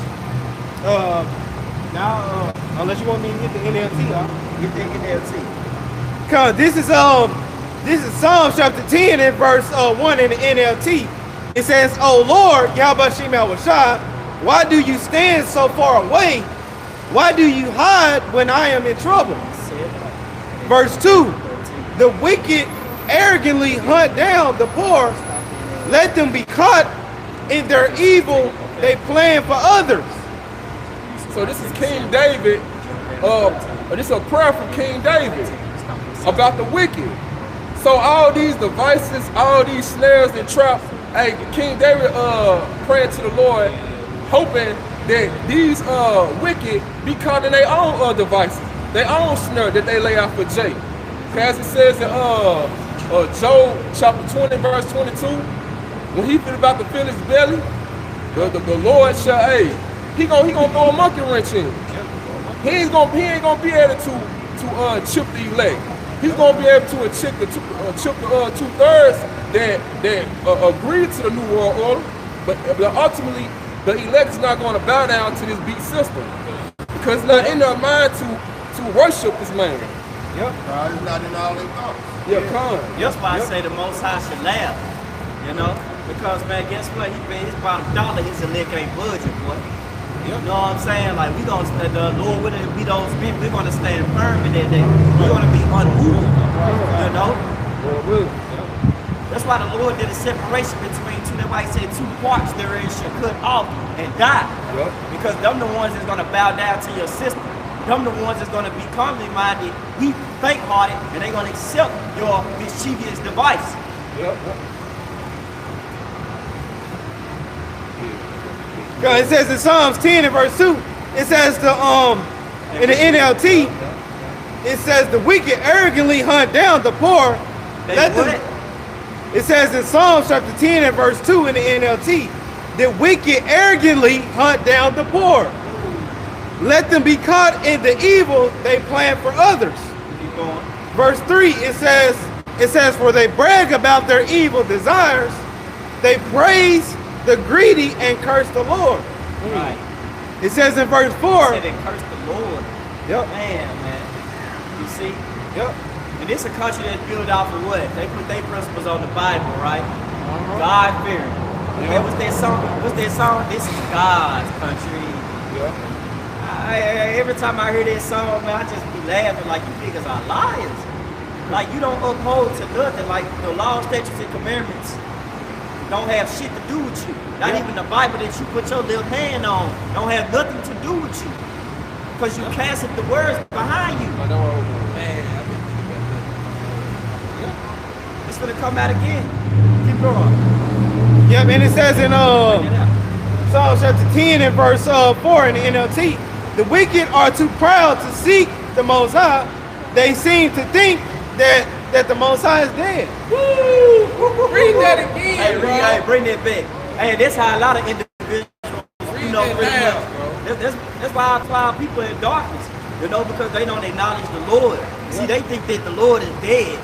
Now, unless you want me to get the NLT, Get that NLT. Cause this is Psalms chapter 10 and verse 1 in the NLT. It says, "O Lord, Yahweh Shema Washai, why do you stand so far away? Why do you hide when I am in trouble?" Verse 2, "The wicked arrogantly hunt down the poor. Let them be caught in their evil they plan for others." So this is King David. This is a prayer from King David about the wicked. So all these devices, all these snares and traps, hey, King David praying to the Lord, hoping that these wicked be caught in their own devices, their own snare that they lay out for Jake. As it says in Job chapter 20, verse 22, when he feel about to fill his belly, the Lord shall, hey, he gonna throw a monkey wrench in. He ain't gonna be able to chip the elect. He's gonna be able to chip the 2/3 that agreed to the New World Order, but ultimately the elect is not gonna bow down to this beat system because it's not in their mind to worship this man. Yep. It's not in all their thoughts. Yeah, come. That's why I say the Most High should laugh, you know? Because, man, guess what? He paid his bottom dollar, his elect ain't budget, boy. You know what I'm saying? Like, we gonna, the Lord, we don't speak, we're gonna stand firm in that day. We're gonna be unmovable, you know? That's why the Lord did a separation between two. That's why he said 2 parts therein should cut off and die. Because them the ones that's gonna bow down to your system. Them the ones that's gonna be commonly minded, weak, faint-hearted, and they're gonna accept your mischievous device. It says in Psalms 10 and verse 2, it says in the NLT, it says the wicked arrogantly hunt down the poor. It says in Psalms chapter 10 and verse 2 in the NLT, the wicked arrogantly hunt down the poor. Let them be caught in the evil they plan for others. Verse 3, it says, for they brag about their evil desires, they praise the greedy and curse the Lord. Right. It says in verse 4. They curse the Lord. Yep. Man. You see? Yep. And this is a country that's built off of what? They put their principles on the Bible, right? God fearing. Okay, what's their song? This is God's country. Every time I hear this song, man, I just be laughing like you niggas are liars. Like you don't uphold to nothing. Like the law, statutes, and commandments don't have shit to do with you. Not even the Bible that you put your little hand on don't have nothing to do with you. Because you casted the words behind you. It's gonna come out again. Keep going. Yep, and it says in Psalms chapter 10 and verse 4 in the NLT, the wicked are too proud to seek the Most High. They seem to think that the Most High is dead. Woo! Read that again, bro. Hey, bring that back. Hey, that's how a lot of individuals, you know, that's why I find people in darkness, you know, because they don't acknowledge the Lord. See, they think that the Lord is dead.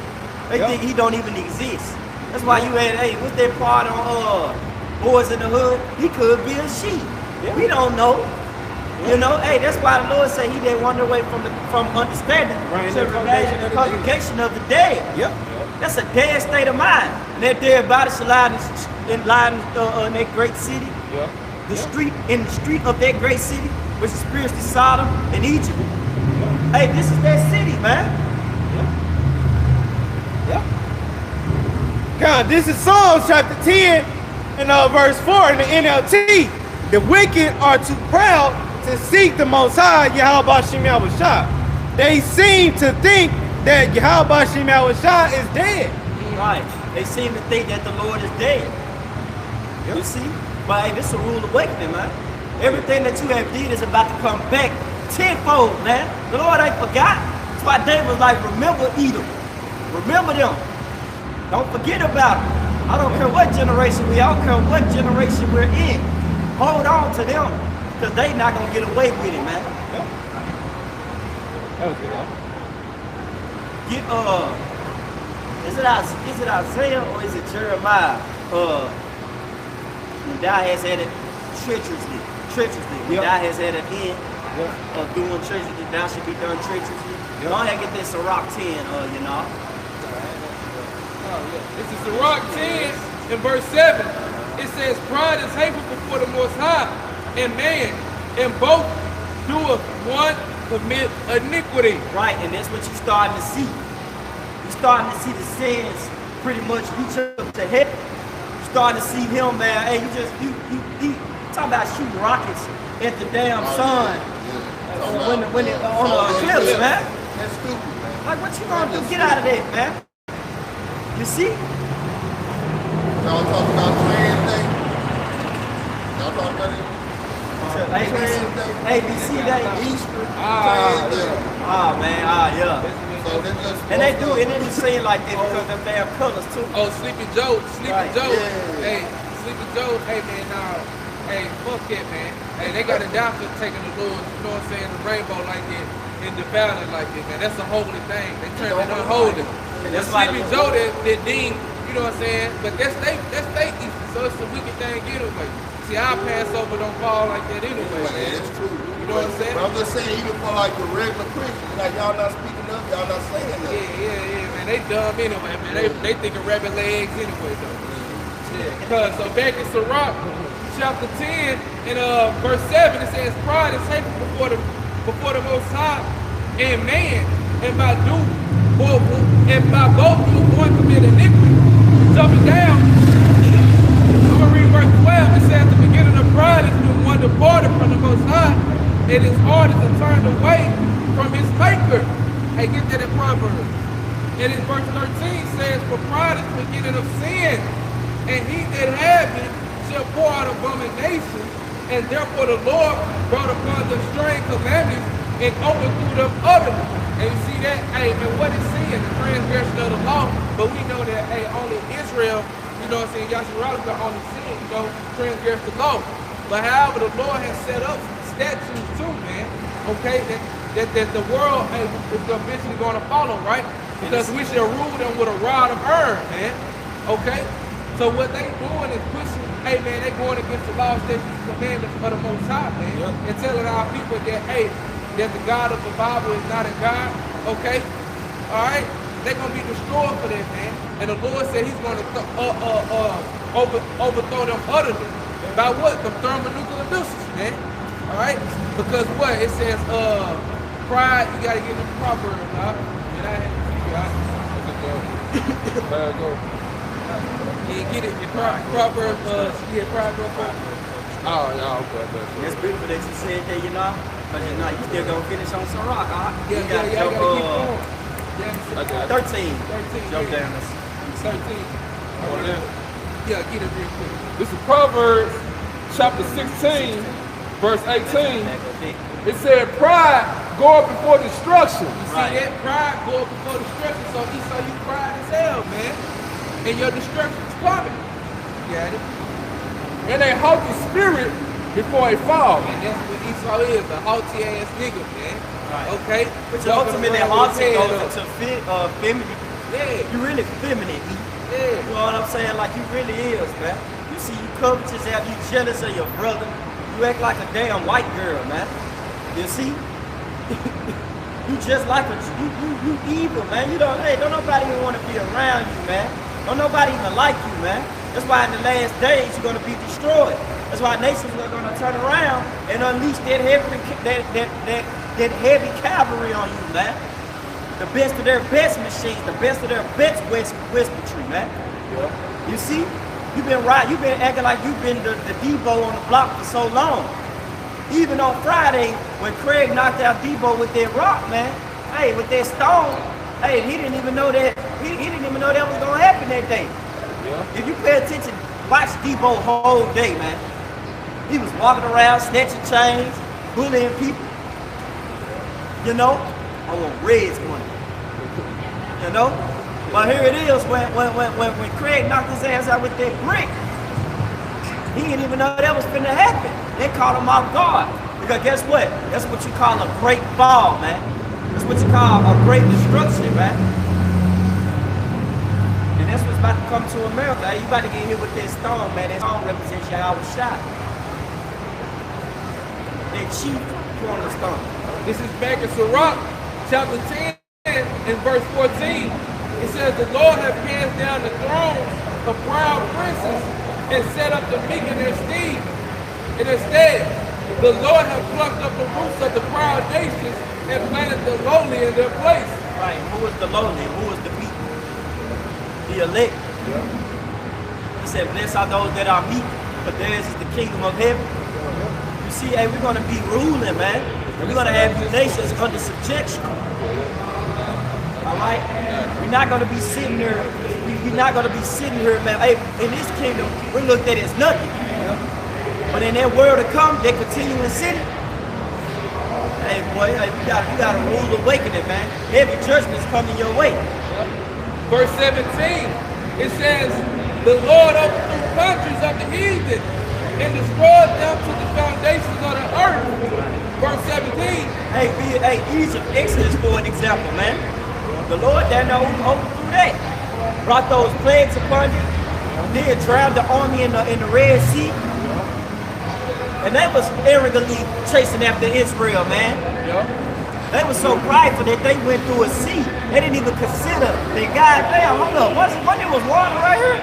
They think he don't even exist. That's why you had, hey, what's that part on Boys in the Hood? He could be a sheep. We don't know. You know, hey, that's why the Lord said he that wander away from understanding to the congregation of the dead. That's a dead state of mind. And that dead body shall lie in that great city. In the street of that great city, which is spiritually Sodom and Egypt. Hey, this is that city, man. God, this is Psalms chapter 10 and verse 4 in the NLT. The wicked are too proud to seek the Most High, Yahweh Shem Yahushua. They seem to think that Yahweh Shem Yahushua is dead. Right. They seem to think that the Lord is dead. You see? But hey, this is a rule awakening, man. Everything that you have did is about to come back tenfold, man. The Lord ain't forgot. That's why David was like, remember Edom. Remember them. Don't forget about them. I don't care what generation we are. I don't care what generation we're in. Hold on to them. Because they not going to get away with it, man. That was good, huh? Get, is it Isaiah or is it Jeremiah? When thou has had it treacherously. When thou has had an end of doing treacherously, thou should be done treacherously. Go ahead and get this Sirach 10, you know. This is Sirach 10 in verse 7. It says, pride is hateful before the Most High, and man, and both doeth one commit iniquity. Right, and that's what you're starting to see. You're starting to see the sins pretty much reach up to heaven. You're starting to see him, man. Hey, Talking about shooting rockets at the damn sun when it on the eclipse, man. That's stupid, man. Like, what you gonna do? Get out of there, man. You see? Y'all talking about trans day? Y'all talking about it? ABC Day. Easter, trans day. Yeah. So they just And they do, and it just seem like that because them damn colors too. Oh, Sleepy Joe. Right. Yeah. Hey, Sleepy Joe. Hey, man, hey, fuck that, man. Hey, they got a doctor taking the Lord, you know what I'm saying, the rainbow like that and defiling like that, man. That's a holy thing. They turn it unholy. And That's that's why Sleepy Joe that deem, you know what I'm saying? But that's they Easter, so it's a wicked thing anyway. See, our Passover don't fall like that anyway, Well, man. it's true. You know what I'm saying? But I'm just saying, even for like the regular Christians, like y'all not speaking up, y'all not saying nothing. Yeah, man. They dumb anyway, man. They thinking rabbit legs anyway, though. Yeah. So back in Sirach, chapter 10 and verse 7, it says, "Pride is hateful before the Most High, and man, and by both do one commit iniquity." Jumping down, I'm gonna read verse 12. It says, "The beginning of pride is when one departed from the Most High, and his heart is turned away from his Maker." Hey, get that in Proverbs. And in verse 13 says, "For pride is the beginning of sin, and he that hath it shall pour out abomination, and therefore the Lord brought upon them strange calamities and overthrew them utterly." And you see that, hey, and what is sin? The transgression of the law. But we know that, hey, only Israel, you know what I'm saying, Yasharallah only sin, you know, transgress the law. But however, the Lord has set up statutes too, man, okay, that the world, hey, is eventually going to follow, right? Because we shall rule them with a rod of iron, man, okay? So what they doing is pushing, hey man, they going against the law, statutes, commandments of the Most High, man, and telling our people that, hey, that the God of the Bible is not a God, okay? All right? They're going to be destroyed for that, man. And the Lord said he's going to overthrow them utterly. By what? The thermonuclear missiles, man. All right? Because what? It says, pride, you got to get the proper, huh? And I had to figure out. Go. You get it, pride go first. Oh, yeah, okay. It's beautiful that you said that, you know. But you know, you still gonna finish on some rock, huh? Yeah, you gotta I jump, gotta keep going. Yeah, 13. 13. Jump yeah. down. 13. Yeah, get it real quick. This is Proverbs chapter 16, verse 18. It said, "Pride go up before destruction." You see that? Pride go up before destruction. So Esau, you pride as hell, man. And your destruction is coming. You got it? And a haughty spirit before a fall. And that's what Esau is, a haughty ass nigga, man. Right. Okay? Which Walking ultimately around with haughty his head goes up. into feminine. Yeah. You really feminine, E. Yeah. You know what I'm saying? Like you really is, man. You see, you covetous out, you jealous of your brother. You act like a damn white girl, man. You see? You just like you evil, man. You don't nobody even want to be around you, man. Don't nobody even like you, man. That's why in the last days you're gonna be destroyed. That's why nations are gonna turn around and unleash that heavy cavalry on you, man. The best of their best machines, the best of their best weaponry, man. Yeah. You see, you've been acting like you've been the Debo on the block for so long. Even on Friday, when Craig knocked out Debo with that rock, man, hey, with that stone, hey, he didn't even know that was gonna happen that day. Yeah. If you pay attention, watch Debo whole day, man. He was walking around, snatching chains, bullying people. You know, I want Red's money. You know, but here it is when Craig knocked his ass out with that brick. He didn't even know that was finna happen. They caught him off guard. Because guess what? That's what you call a great fall, man. That's what you call a great destruction, man. And that's what's about to come to America. You about to get hit with that stone, man. That stone represents your shot. That chief cornerstone. This is back in Sirach, chapter 10 and verse 14. It says, "The Lord hath cast down the thrones of proud princes and set up the meek in their stead. And instead, the Lord hath plucked up the roots of the proud nations and planted the lowly in their place." Right. Who is the lowly? Who is the meek? The elect. He said, "Blessed are those that are meek, for theirs is the kingdom of heaven." You see, hey, we're gonna be ruling, man. And we're gonna have these nations under subjection. All right? We're not gonna be sitting here. We're not gonna be sitting here, man. Hey, in this kingdom, we're looked at as nothing. But in that world to come, they continue in sin. Hey, boy, hey, you got a rule awakening, man. Heavy judgment's coming your way. Verse 17, it says, the Lord overthrew countries of the heathen and destroyed them to the foundations of the earth. Verse 17. Hey, Egypt, Exodus for an example, man. The Lord that know who overthrew that. Brought those plagues upon you. Then drowned the army in the Red Sea. And they was arrogantly chasing after Israel, man. They were so prideful that they went through a sea. They didn't even consider that, God damn, hold up, what there was water right here?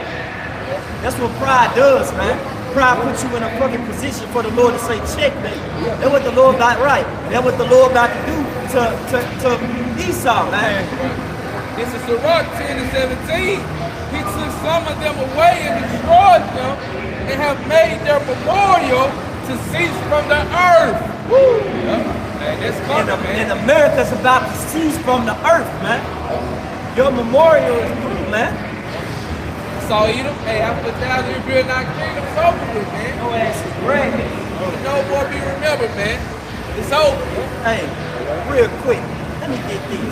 That's what pride does, man. Pride puts you in a fucking position for the Lord to say, checkmate. That's what the Lord got right. That's what the Lord about to do to Esau, man. This is Sirach 10 and 17. He took some of them away and destroyed them and have made their memorial to cease from the earth. Woo! Man, that's coming, man. And America's about to cease from the earth, man. Your memorial is cool, man. So Edom, hey, after 1,000 years, you're not kingdom, it's over with, man. No ass is bragging. No more be remembered, man. It's over. Hey, real quick, let me get this.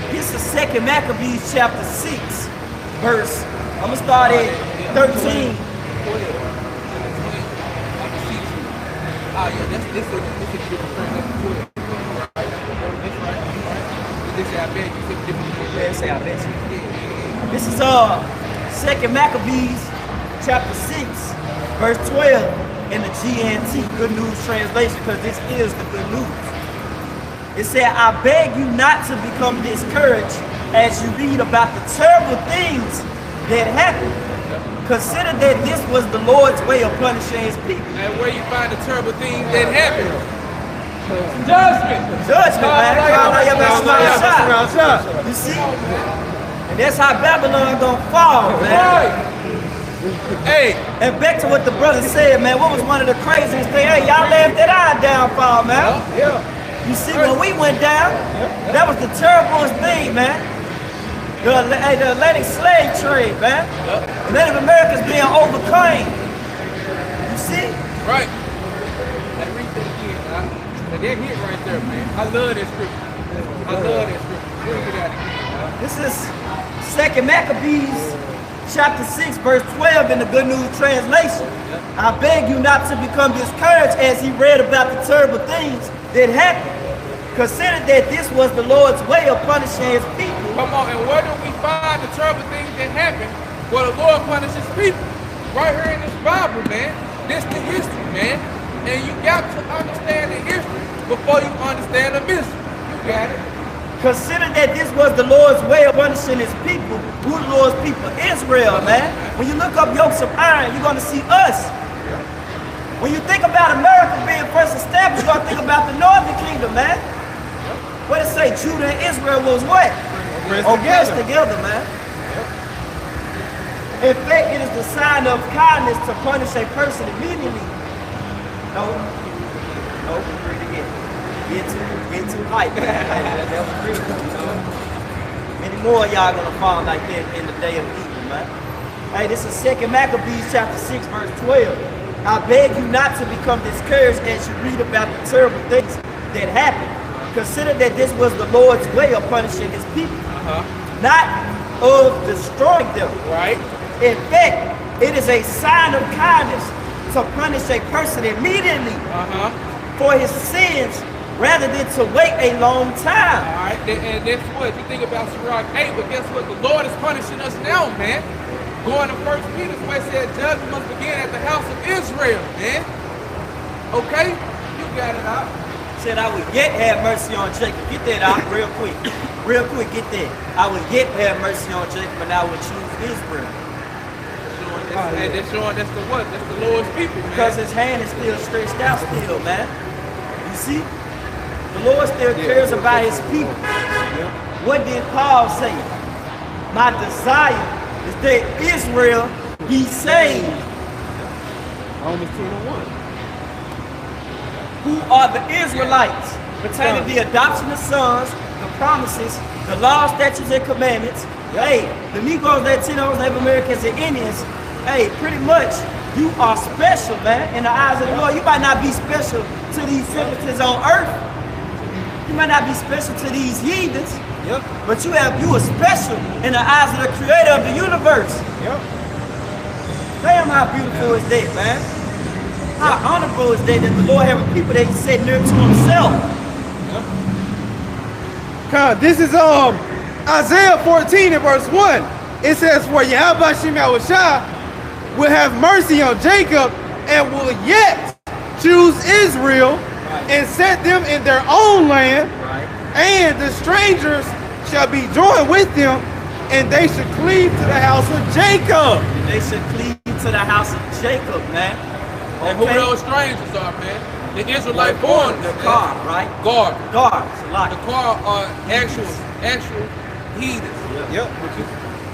This is 2 Maccabees chapter 6, verse, I'm gonna start at 13. Oh yeah, this is different friend. This I bet you took different friend. Yeah, say I bet you. This is 2 Maccabees chapter 6, verse 12 in the GNT, Good News Translation, because this is the good news. It said, I beg you not to become discouraged as you read about the terrible things that happened. Consider that this was the Lord's way of punishing his people. And where you find the terrible things that happen? Judgment, man. You see? And that's how Babylon gonna fall, man. Hey. And back to what the brother said, man. What was one of the craziest things? Hey, y'all laughed at our downfall, man. You see, when we went down, that was the terriblest thing, man. The Atlantic slave trade, man. The Native Americans being overclaimed. You see? Right. Let's read that again, man. That hit right there, man. I love that scripture. I love that scripture. Read it out again, man. This is 2 Maccabees chapter 6, verse 12 in the Good News Translation. I beg you not to become discouraged as he read about the terrible things that happened. Consider that this was the Lord's way of punishing his people. Come on, and where do we find the terrible things that happen where the Lord punishes people? Right here in this Bible, man. This the history, man. And you got to understand the history before you understand the mystery. You got it. Consider that this was the Lord's way of punishing his people. Who the Lord's people? Israel, man. When you look up yokes of iron, you're going to see us. When you think about America being first established, you're going to think about the northern kingdom, man. What it say? Judah and Israel was what? Oppressed together, man. In fact, it is the sign of kindness to punish a person immediately. No, read it again. Get too hype, man. That was real. Many more of y'all gonna fall like that in the day of evil, man. Hey, this is 2 Maccabees chapter 6, verse 12. I beg you not to become discouraged as you read about the terrible things that happened. Consider that this was the Lord's way of punishing his people, not of destroying them. Right. In fact, it is a sign of kindness to punish a person immediately for his sins rather than to wait a long time. All right, and that's what you think about Sirach 8, but guess what? The Lord is punishing us now, man. Going to 1 Peter, where it said judgment must begin at the house of Israel, man. Okay? You got it out. Said I would yet have mercy on Jacob. Get that out real quick. Real quick, get that. I would yet have mercy on Jacob, and I would choose Israel. And that's showing that's the what? That's the Lord's people, man. Because his hand is still stretched out still, man. You see? The Lord still cares about his people. What did Paul say? My desire is that Israel be saved. Romans 10:1. who are the Israelites, pertaining to the adoption of sons, the promises, the laws, statutes, and commandments. Hey, the Negroes, Latinos, Native Americans, and Indians, hey, pretty much, you are special, man, in the eyes of the Lord. You might not be special to these simpletons on earth. You might not be special to these heathens, but you are special in the eyes of the creator of the universe. Damn, how beautiful is that, man? How honorable is that the Lord having people that he said near to himself. This is Isaiah 14 and verse 1. It says, for Yahweh Shemyahushai will have mercy on Jacob and will yet choose Israel and set them in their own land, and the strangers shall be joined with them, and they should cleave to the house of Jacob. They should cleave to the house of Jacob, man. And who those strangers are, man? The Israelite born. The car, right? Guard. Guards, a lot. The car are actual heathens.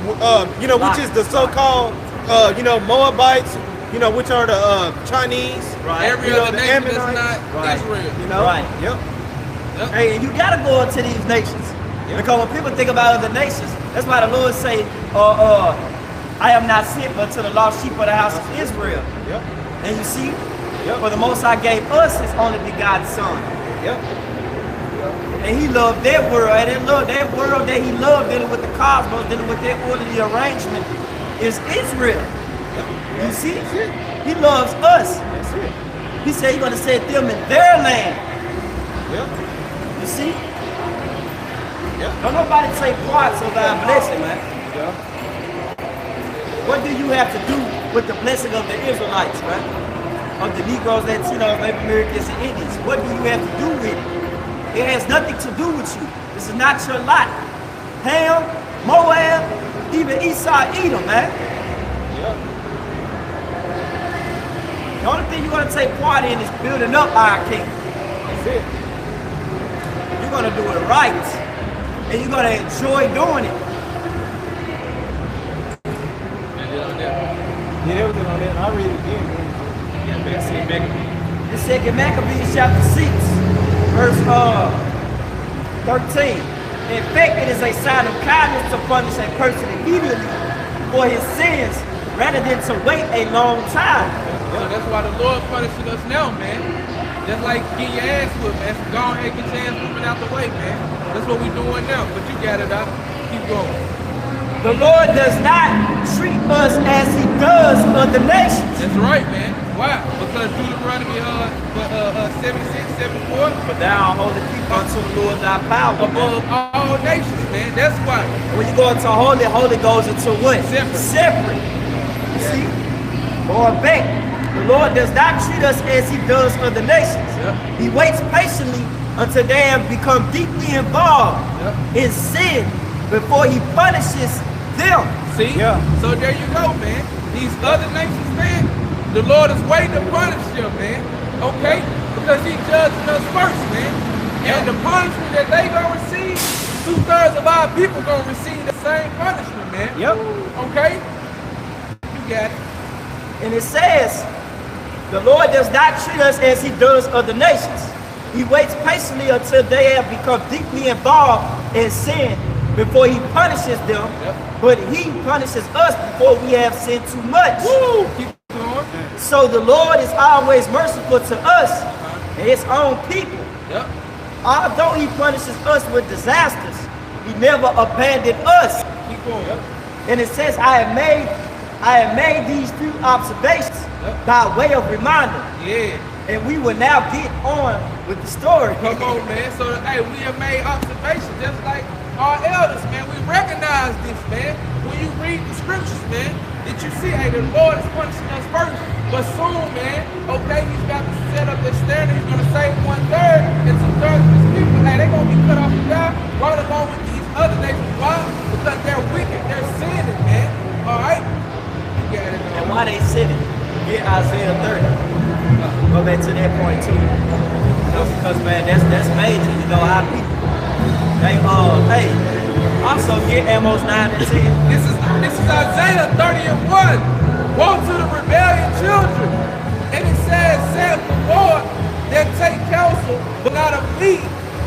Which is the so-called, Moabites, which are the Chinese. Right. Every other nation that's not Israel. Right. Hey, and you gotta go into these nations. Because when people think about other nations, that's why the Lord say, I am not sent but to the lost sheep of the house of Israel. And you see, for the Most High gave us his only begotten Son. And he loved that world, and that world that he loved, dealing with the cosmos, dealing with that orderly arrangement, is Israel. You see? He loves us. He said he's going to set them in their land. You see? Don't nobody take parts of our blessing, man. What do you have to do with the blessing of the Israelites, man? Of the Negroes, Latinos, Native Americans, and Indians? What do you have to do with it? It has nothing to do with you. This is not your lot. Ham, Moab, even Esau, Edom, man. The only thing you're going to take part in is building up our kingdom. That's it. You're going to do it right. And you're going to enjoy doing it. Yeah, everything on that. I'll read it again. The second Maccabees chapter 6, verse 13. In fact, it is a sign of kindness to punish a person immediately for his sins rather than to wait a long time. So that's why the Lord punishing us now, man. Just like get your ass whipped, man. Go ahead, get your ass whipping out the way, man. That's what we doing now. But you got it out. Keep going. The Lord does not treat us as he does other nations. That's right, man. Why? Because Deuteronomy 76, 74. But thou art holy people unto the Lord thy power. Above all nations, man. That's why. When you go into holy, holy goes into what? Separate. You see? Going back. The Lord does not treat us as he does other nations. He waits patiently until they have become deeply involved in sin before he punishes them. See? So there you go, man. These other nations, man, the Lord is waiting to punish them, man. Okay? Because he's judging us first, man. And the punishment that they gonna receive, 2/3 of our people gonna receive the same punishment, man. Okay? You got it. And it says, the Lord does not treat us as he does other nations. He waits patiently until they have become deeply involved in sin before he punishes them. But he punishes us before we have sinned too much. Keep going. So the Lord is always merciful to us and his own people. Although he punishes us with disasters, he never abandoned us. Keep going. And it says, I have made these few observations by way of reminder. And we will now get on with the story. Come on, man. So, hey, we have made observations just like our elders, man. We recognize this, man. When you read the scriptures, man, that you see, hey, the Lord is punishing us first. But soon, man, okay, he's about to set up the standard. He's going to save 1/3 and 2/3 of his people. Hey, they're going to be cut off and die right along with these other nations. Why? Because they're wicked. They're sinning, man. All right? You got it. And why they sinning? Get Isaiah 30. Go back to that point too. Because man, that's major, our people. They hey, also get Amos 9 and 10. This is Isaiah 30 and 1. Woe to the rebellion children. And it says the Lord that take counsel, but not of me,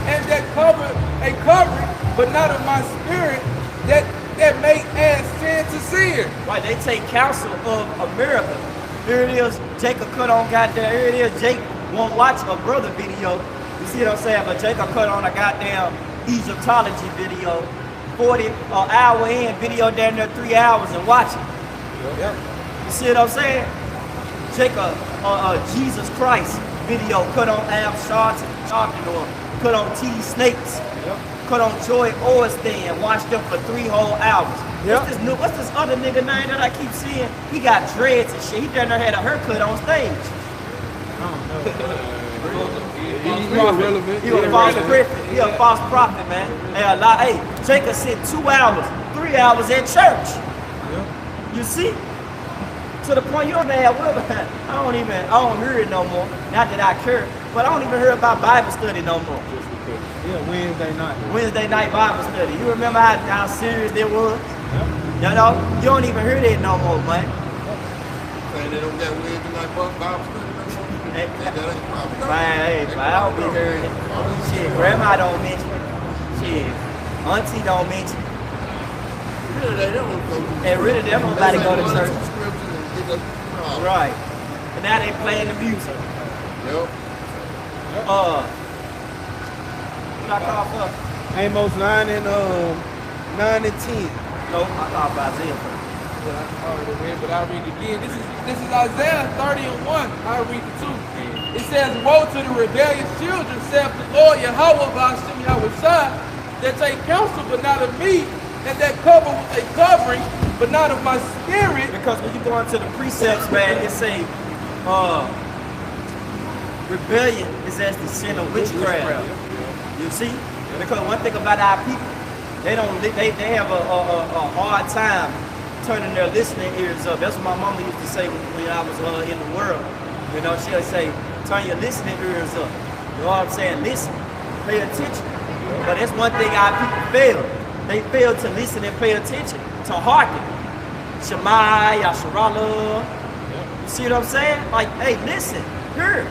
and that cover a covering, but not of my spirit, that may add sin to sin. Right, they take counsel of America. Here it is, Jacob cut on goddamn, here it is, Jake won't watch a brother video. You see what I'm saying? But Jacob cut on a goddamn Egyptology video, 40 hour in video down there 3 hours and watch it. Yep. You see what I'm saying? Jacob, Jesus Christ video, cut on Al Sharpton or cut on T Snakes. Yep. Cut on Joy Orstein, watched them for 3 whole hours. Yep. What's this other nigga name that I keep seeing? He got dreads and shit. He down there had a haircut on stage. He's not relevant. He a false prophet. He a false prophet, man. Hey, Jacob sit 2 hours, 3 hours at church. Yep. You see? To the point you don't have I don't hear it no more. Not that I care, but I don't even hear about Bible study no more. Yeah, Wednesday night. Wednesday night Bible study. You remember how serious it was? Yep. You know, you don't even hear that no more, man. Saying they don't got Wednesday night Bible study no more. Hey, That ain't probably. man, hey, I don't be hearing it. Shit, grandma don't mention it. Shit, auntie don't mention it. Really, they don't go to And really, they don't nobody go to church. scriptures and get us. Right. And now they playing the music. Yep. What I call for? Amos 9 and 10. No, I call for Isaiah first. But I read it again. This is Isaiah 30 and 1. I read it too. It says, woe to the rebellious children, saith the Lord Yahweh Ba'ashem Yahushua, that take counsel but not of me, and that cover with a covering but not of my spirit. Because when you go into the precepts, man, it say rebellion is as the sin of witchcraft. You see? Because one thing about our people, they have a hard time turning their listening ears up. That's what my mama used to say when I was in the world. You know, she'll say, turn your listening ears up. You know what I'm saying? Listen, pay attention. But that's one thing our people fail. They fail to listen and pay attention, to hearken. Shema, Yasharallah. You see what I'm saying? Like, hey, listen, hear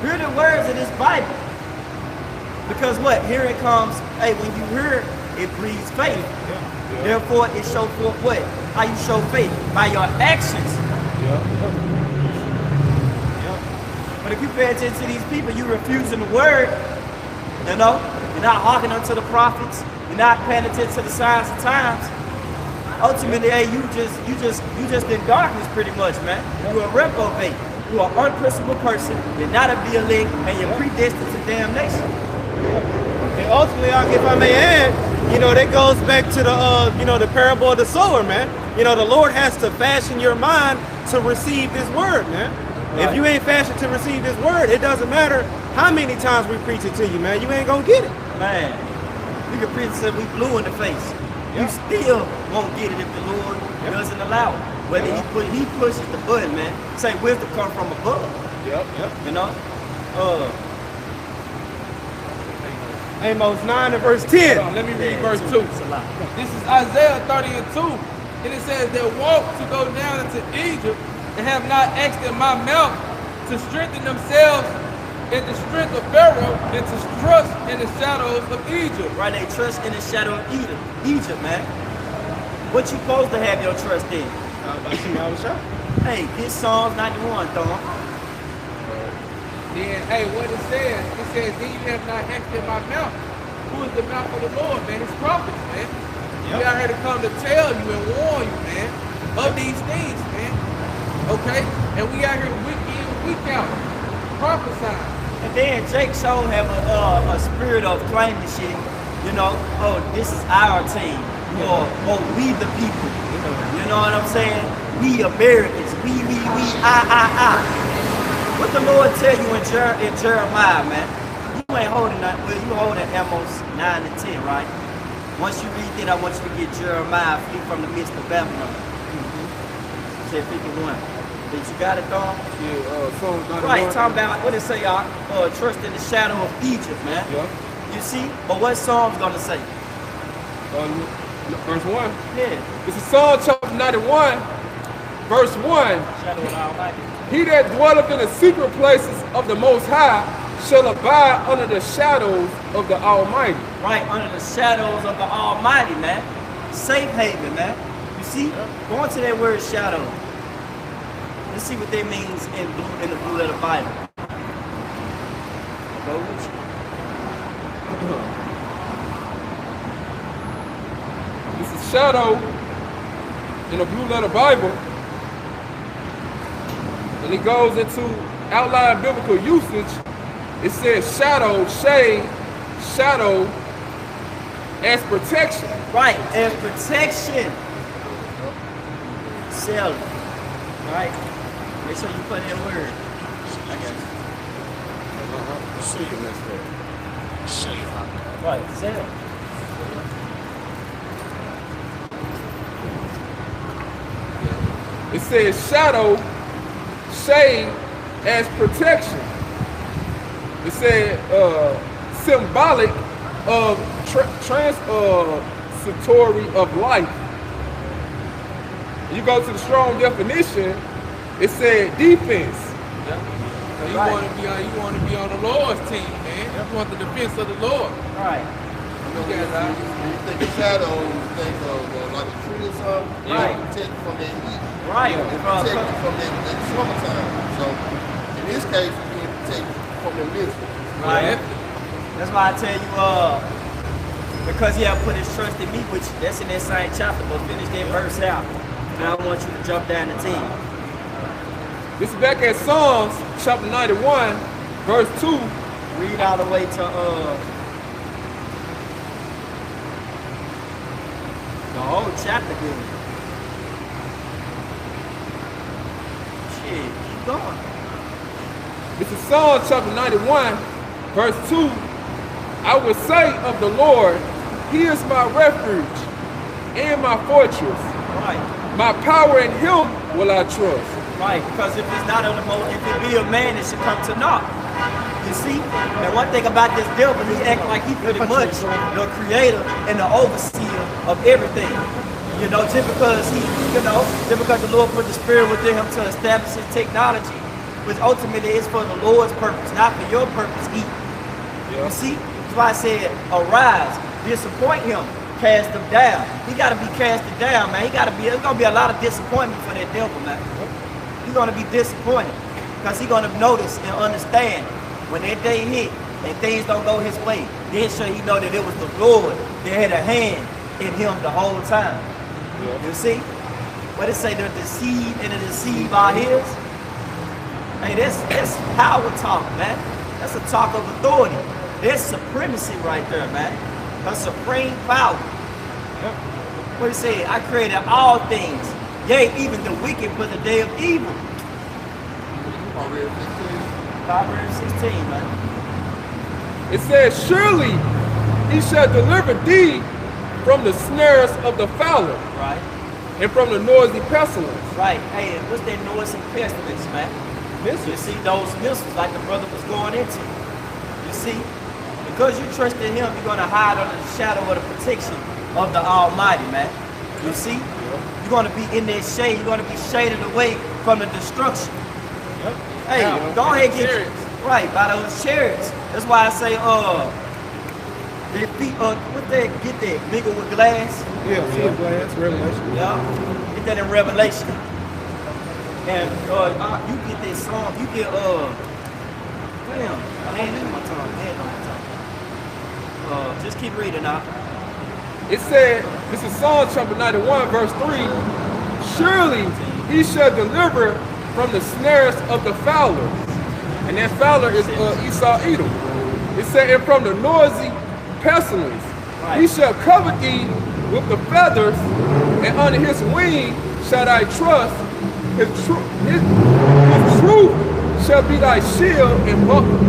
the words of this Bible. Because what? Here it comes, hey, when you hear it breeds faith. Therefore, it shows forth what? How you show faith? By your actions. But if you pay attention to these people, you're refusing the word. You know, you're not hearkening unto the prophets. You're not paying attention to the signs of times. Ultimately, hey, you just in darkness pretty much, man. You're a reprobate. You're an unprincipled person. You're not a be elect, and you're predestined to damnation. And ultimately, if I may add, you know, that goes back to the, the parable of the sower, man. You know, the Lord has to fashion your mind to receive this word, man. Right. If you ain't fashioned to receive this word, it doesn't matter how many times we preach it to you, man. You ain't gonna get it. Man, you can preach until we blue in the face. You still won't get it if the Lord doesn't allow it. Whether he pushes the button, man. Say wisdom come from above. You know? Amos 9 and verse 10. Let me read verse 2. This is Isaiah 30 and 2. And it says, they walk to go down into Egypt and have not asked in my mouth to strengthen themselves in the strength of Pharaoh and to trust in the shadows of Egypt. Right, they trust in the shadow of Egypt, man. What you supposed to have your trust in? Hey, get Psalms 91, Thorn. Then, hey, what it says, then you have not asked in my mouth. Who is the mouth of the Lord, man? His prophets, man. We out here to come to tell you and warn you, man, of these things, man. Okay? And we out here week in, week out, prophesying. And then Jake Show have a spirit of claiming shit, you know, oh, this is our team, or we the people. You know what I'm saying? We Americans, we, I. What the Lord tell you in Jeremiah, man? You ain't holding that, well, you holding Amos 9 and 10, right? Once you read that, I want you to get Jeremiah, flee from the midst of Babylon. Say 51. Did you got it, Dom? Yeah, right, talking about, what it say, y'all? Trust in the shadow of Egypt, man. You see? But what Psalm's gonna say? Verse 1. Yeah. This is Psalm chapter 91, verse 1. Shadow of Almighty. He that dwelleth in the secret places of the Most High shall abide under the shadows of the Almighty. Right, under the shadows of the Almighty, man. Safe haven, man. You see? Go into that word shadow. Let's see what that means in the blue letter Bible. Go with you. This is shadow in the blue letter Bible. And it goes into outline biblical usage. It says shadow, shade, shadow as protection. Right, as protection. Sell it. Right? Make sure you put that word. I got you. See you next day. Right, sell. It says shadow, shade as protection. It said symbolic of transitory of life. You go to the strong definition, it said defense. So you want to be on the Lord's team, man. You want the defense of the Lord. Right. When you think of shadow, you think of like a tree or something. Right. Protect you from that heat. Right. It protect you from that summertime. So in this case, you're being protected from the misery. Right. That's why I tell you, because he had put his trust in me, which that's in that same chapter, but finish that verse out. Now I want you to jump down to 10. This is back at Psalms chapter 91, verse 2. Read all the way to the whole chapter good. Shit, keep going. This is Psalm chapter 91, verse 2. I will say of the Lord, He is my refuge and my fortress. Right. My power in Him will I trust. Right, because if it's not of the most, if it be a man, it should come to naught. You see? And one thing about this devil, he act like he pretty much the creator and the overseer of everything. You know, just because just because the Lord put the spirit within him to establish his technology, which ultimately is for the Lord's purpose, not for your purpose, You see? That's why I said, arise, disappoint him, cast him down. He gotta be casted down, man. There's gonna be a lot of disappointment for that devil, man. He's gonna be disappointed because he's gonna notice and understand when that day hit and things don't go his way. Then sure he know that it was the Lord that had a hand in him the whole time. You see? What it say, the deceived and the deceived are his? Hey, that's power talk, man. That's a talk of authority. There's supremacy right there, man. A supreme power. What it say? I created all things. Yea, even the wicked for the day of evil. Proverbs 16, man. It says, surely He shall deliver thee from the snares of the fowler. Right. And from the noisy pestilence. Right. Hey, what's that noisy pestilence, man? You see those missiles like the brother was going into. You see? Because you trust in him, you're going to hide under the shadow of the protection of the Almighty, man. You see? You're going to be in that shade. You're going to be shaded away from the destruction. Hey, go ahead and get it. Right, by those chariots. That's why I say, their feet, what they get that? Bigger with glass? Yeah, glass, Revelation. Yeah, get that in Revelation. And you get that song, you get, damn, hand on my tongue. Just keep reading now. It said, this is Psalm chapter 91, verse 3. Surely He shall deliver from the snares of the fowler. And that fowler is Esau Edom. It said, and from the noisy pestilence. Right. He shall cover thee with the feathers, and under his wing shall thy trust. His truth shall be thy shield and buckler.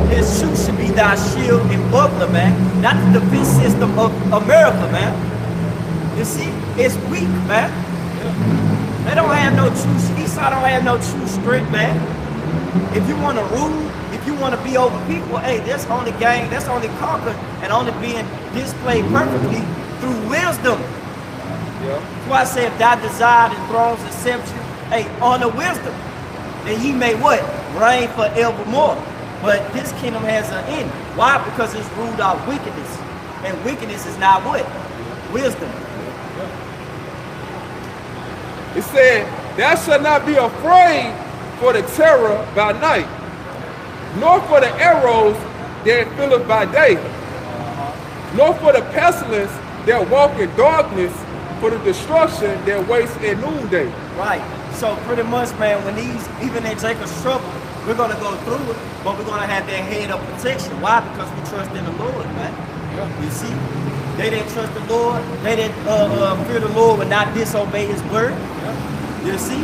His truth should be thy shield and buckler, man. Not the defense system of America, man. You see, it's weak, man. They don't have no true, Esau don't have no true strength, man. If you want to rule, if you want to be over people, hey, that's only gained, that's only conquered and only being displayed perfectly through wisdom. That's why I say if thou desire the thrones and scepter, hey, honor wisdom. and he may what? Reign forevermore. But this kingdom has an end. Why? Because it's ruled out wickedness. And wickedness is not what? Wisdom. It said, thou shalt not be afraid for the terror by night, nor for the arrows that filleth by day, nor for the pestilence that walk in darkness, for the destruction that wastes at noonday. Right. So pretty much, man, when these, even in Jacob's trouble, we're going to go through it, but we're going to have that head of protection. Why? Because we trust in the Lord, man. You see? They didn't trust the Lord. They didn't fear the Lord, but not disobey his word. You see?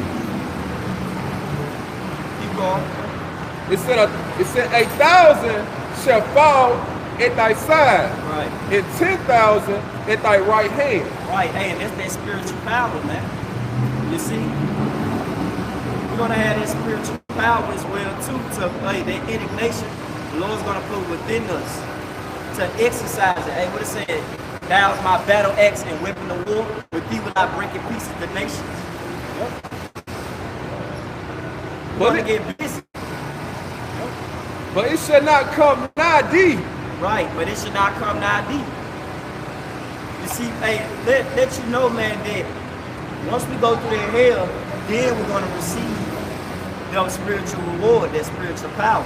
Keep going. It said 1,000 shall fall at thy side, Right. and 10,000 at thy right hand. Right. Hey, and that's that spiritual power, man. You see? We're going to have that spiritual power as well, too, to play that indignation. The Lord's going to put within us to exercise it. Hey, what it said? Thou is my battle axe and weapon of war. With thee will I break in pieces the nations. We're going to get busy. But it shall not come nigh thee. Right, but it should not come nigh thee. You see, hey, let you know, man, that once we go through that hell, then we're going to receive the spiritual reward, that spiritual power.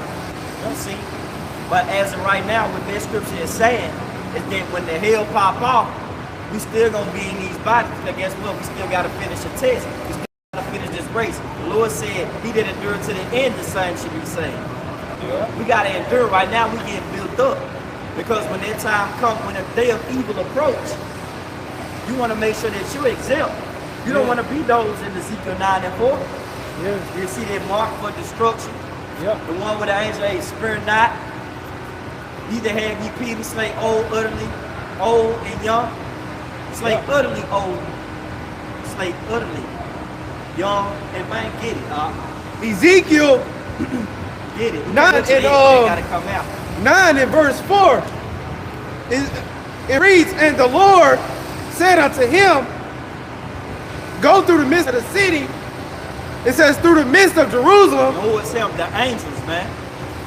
You see? But as of right now, what that scripture is saying is that when the hell pop off, we still going to be in these bodies. Because guess what? We still got to finish a test. We still got to finish this race. The Lord said he that endure to the end, the same should be saved. We got to endure. Right now, we get built up. Because when that time comes, when the day of evil approach, you want to make sure that you're exempt. You don't want to be those in Ezekiel 9 and 4. You see that mark for destruction. The one with the angel, hey, spare not. Neither have ye pity, slay old, utterly, old and young. Slay utterly old, slay utterly young, and man, get it, Ezekiel get it. 9 and gotta come out. 9 and verse 4. It reads, and the Lord said unto him, go through the midst of the city. It says through the midst of Jerusalem. The Lord said, the angels, man.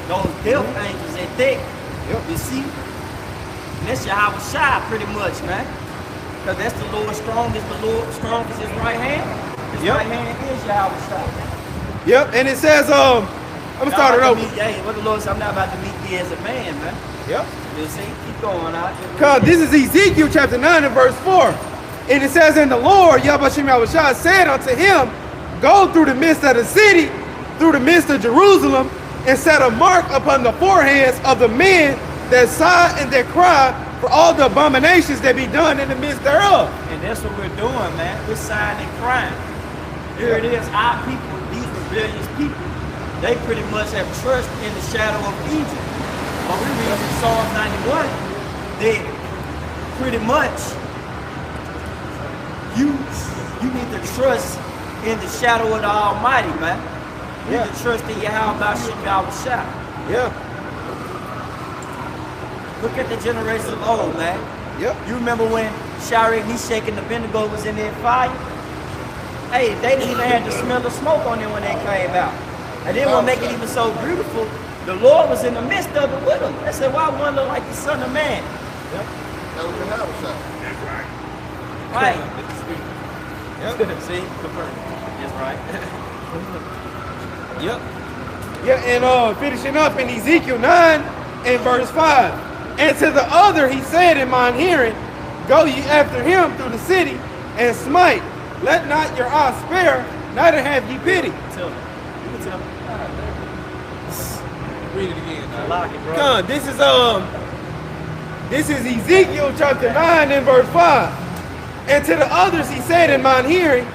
Those death angels at that. You see? And that's Yahweh Shai pretty much, man. Because that's the Lord strongest. The Lord strongest his right hand. His right hand is Yahweh Shai. Yep, and it says, I'm gonna start it over. Hey, what the Lord said, I'm not about to meet thee as a man, man. Yep. You see? Keep going out. Because this is Ezekiel chapter 9 and verse 4. And it says, and the Lord, Yahweh Shai, said unto him, go through the midst of the city, through the midst of Jerusalem, and set a mark upon the foreheads of the men that sigh and that cry for all the abominations that be done in the midst thereof. And that's what we're doing, man. We're sighing and crying. Here it is, our people, these rebellious people, they pretty much have trust in the shadow of Egypt. But we read in Psalm 91 that pretty much you need to trust in the shadow of the Almighty, man. You need to trust in Yahweh Shai. Yeah. Look at the generations of old, man. Yep. You remember when Shadrach, Meshach, and Abednego was in that fire? Hey, they didn't even have the smell of smoke on them when they came out. And then what make it even so beautiful, the Lord was in the midst of it with them. They said, why one look like the Son of Man? That was the Yahweh Shai. Right. Yep. See? Confirmed. That's right. Yep. Yeah, and finishing up in Ezekiel 9 and verse 5. And to the other he said in mine hearing, go ye after him through the city and smite. Let not your eye spare, neither have ye pity. Tell me. You can tell me. Read it again. I like it, bro. Come, this is Ezekiel chapter 9 and verse 5. And to the others he said in mine hearing,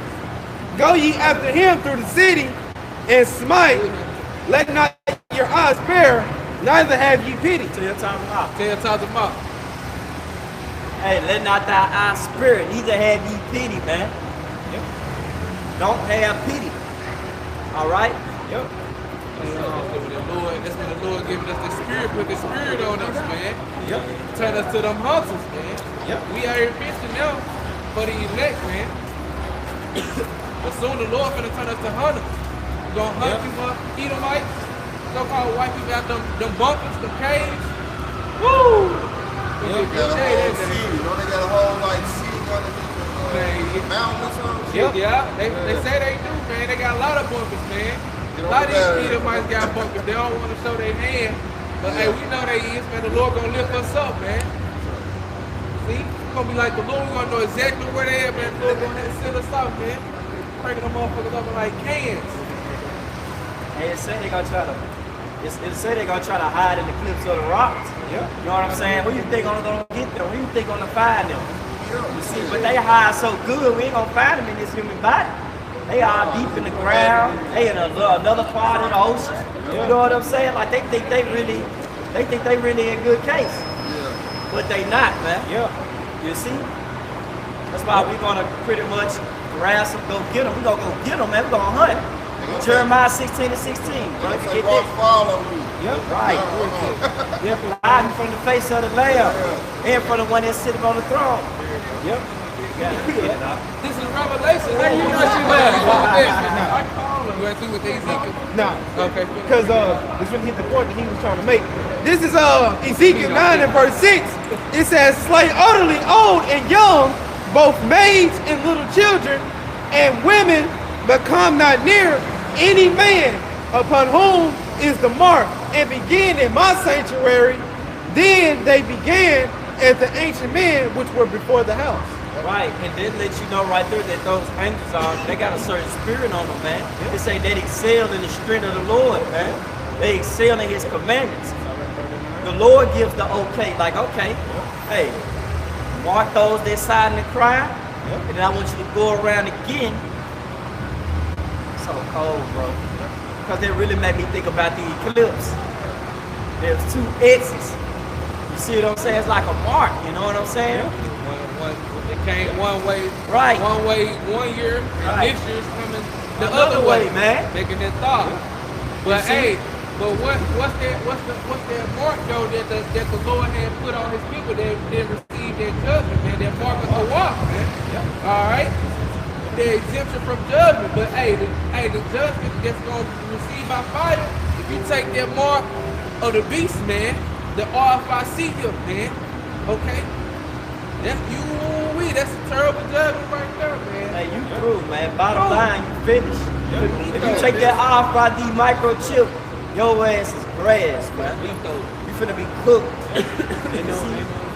go ye after him through the city and smite. Let not your eyes spare, neither have ye pity. Tell your time out. 10 times a month. Hey, let not thy eye spirit, neither have ye pity, man. Yep. Don't have pity. All right? Yep. That's when the Lord giving us the spirit, put the spirit on us, man. Yep. Turn us to them hunters, man. Yep. We are here fishing now for the elect, man. But soon the Lord finna turn us to hunters. The gonna hunt you for Edomites, so-called white people out them bunkers, them caves. Woo! They got a whole city. Don't they got a whole like city underneath the mountain or something? Yeah, they say they do, man. They got a lot of bunkers, man. A lot of these Edomites got bunkers. They don't want to show their hand. But hey, we know they is, man. The Lord gonna lift us up, man. See? It's gonna be like the Lord. We're gonna know exactly where they at, man. The Lord gonna send us out, man. Breaking them motherfuckers up like cans. And it say they gonna try to, it say they gonna try to hide in the cliffs of the rocks. Yeah. You know what I'm saying? Who you think gonna get them? Who you think gonna find them? You see, but they hide so good, we ain't gonna find them in this human body. They are deep in the ground. They in another part of the ocean. You know what I'm saying? Like they think they really in good case. Yeah. But they not, man. Yeah. You see? That's why we're gonna pretty much harass them, go get them. We're gonna go get them, man. We're gonna hunt. Jeremiah 16 and 16. Bro, They say get rocks that. fall on you. Yep, right. Hiding from the face of the Lamb and from the one that's sitting on the throne. Yep. This is Revelation. How you know she left? You went through with Ezekiel? No. Okay. Because this one hit the point that he was trying to make. This is Ezekiel 9 and verse 6. It says, slay utterly old and young, both maids and little children, and women, but come not near any man upon whom is the mark, and begin in my sanctuary. Then they began as the ancient men which were before the house. Right, and then let you know right there that those angels they got a certain spirit on them, man. They say they excel in the strength of the Lord, man. They excel in his commandments. The Lord gives the okay, like, okay, hey, mark those that siding the crime, and then I want you to go around again. So cold, bro. Because it really made me think about the eclipse. There's two X's. You see what I'm saying? It's like a mark, you know what I'm saying? It came one way, Right. one way 1 year, and Right. next year it's coming the Another other way, way, man. making it thought. But see? hey, but what's that mark though that the Lord had put on his people that didn't receive their judgment, man? That mark of the walk, man. All right, the exemption from judgment. But hey, the judgment that's gonna receive by fire. If you take that mark of the beast, man, the RFIC, man, okay. That's that's a terrible judgment right there, man. Hey, you through, man. Bottom line, you finished. If you take that RFID microchip, your ass is grass, man. You finna be cooked. You know,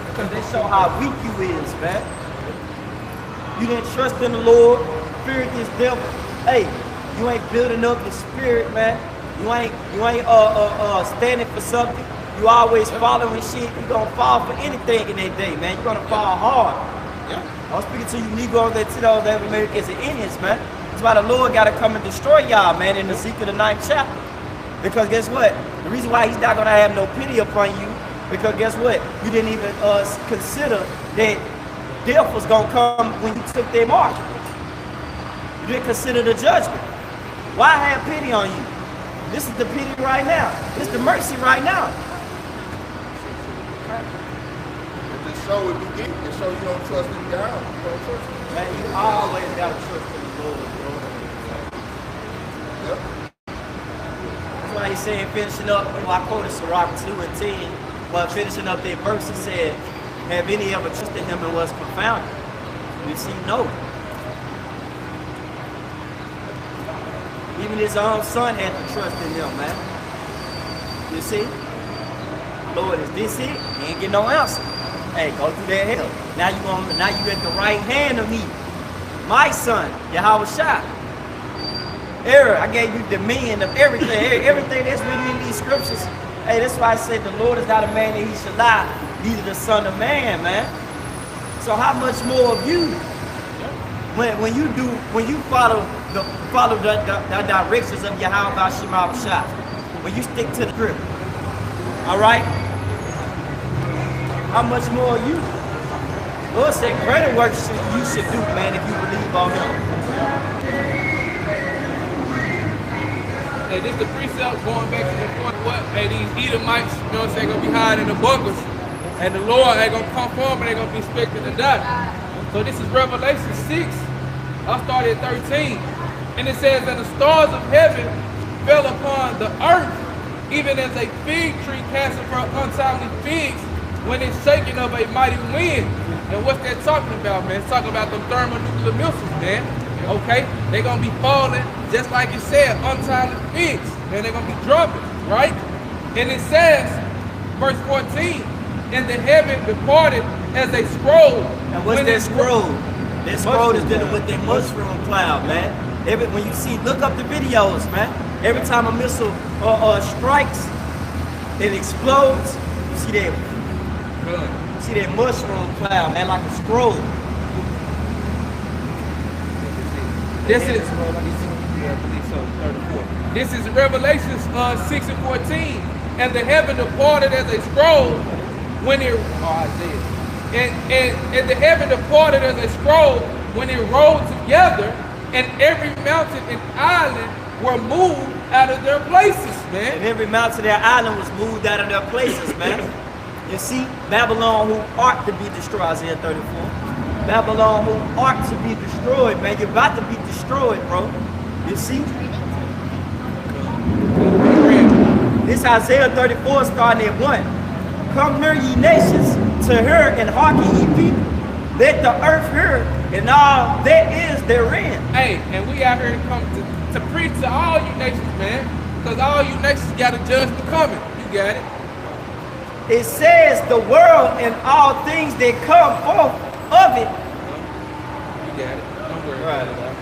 because they show how weak you is, man. You didn't trust in the Lord, feared this devil. Hey, you ain't building up the spirit, man. You ain't standing for something. You always following shit. You gonna fall for anything in that day, man. You gonna fall hard. I'm speaking to you Negroes that sit over there, Americans and Indians, man. That's why the Lord gotta come and destroy y'all, man, in Ezekiel the 9th chapter. Because guess what? The reason why he's not gonna have no pity upon you, because guess what? You didn't even consider that death was gonna come when you took their mark. You didn't consider the judgment. Why have pity on you? This is the pity right now. This is the mercy right now. It show it begin. It show you don't trust in God. You don't trust him. Man, you always gotta trust in the Lord, bro. Yep. That's why he's saying, finishing up, I quoted Sirach 2 and 10, but finishing up that verse, he said, have any ever trusted him and was confounded? You see, no. Even his own son had to trust in him, man. You see? Lord, is this it? He ain't get no answer. Hey, go through that hell. Now you at the right hand of me. My son, Yahweh Shai. Error, I gave you dominion of everything. Everything that's written in these scriptures. Hey, that's why I said the Lord is not a man that he should lie, neither the son of man, man. So how much more of you? When you follow the directions of Yahweh Shai, when you stick to the script. All right? How much more you? Lord said greater works you should do, man, if you believe on him. Hey, this the precept going back to the point what? Hey, these Edomites, you know what I'm saying, gonna be hiding in the bunkers. And the Lord ain't gonna come for them and they gonna be expected to die. So this is Revelation 6. I started at 13. And it says, and the stars of heaven fell upon the earth, even as a fig tree casting forth untimely figs when it's shaken of a mighty wind. And what's that talking about, man? It's talking about them thermonuclear missiles, man. Okay? They're going to be falling, just like it said, untimely figs. And they're going to be dropping, right? And it says, verse 14, and the heaven departed as a scroll. And what's that scroll? That scroll is dealing with that mushroom cloud, man. When you see, look up the videos, man. Every time a missile strikes, it explodes. You see that? You see that mushroom cloud, man, like a scroll. This is Revelations 6 and 14. And the heaven departed as a scroll when it and the heaven departed as a scroll when it rolled together, and every mountain and island were moved out of their places, man. And every mountain and island was moved out of their places, man. You see, Babylon who ought to be destroyed, Isaiah 34. Babylon who ought to be destroyed, man. You're about to be destroyed, bro. You see? This Isaiah 34 starting at 1. Come near ye nations to her, and hearken ye people. Let the earth hear, and all that is therein. Hey, and we out here to come to preach to all you nations, man. Because all you nations got to judge the coming. You got it? It says the world and all things that come forth of it. You got it. Don't worry about it.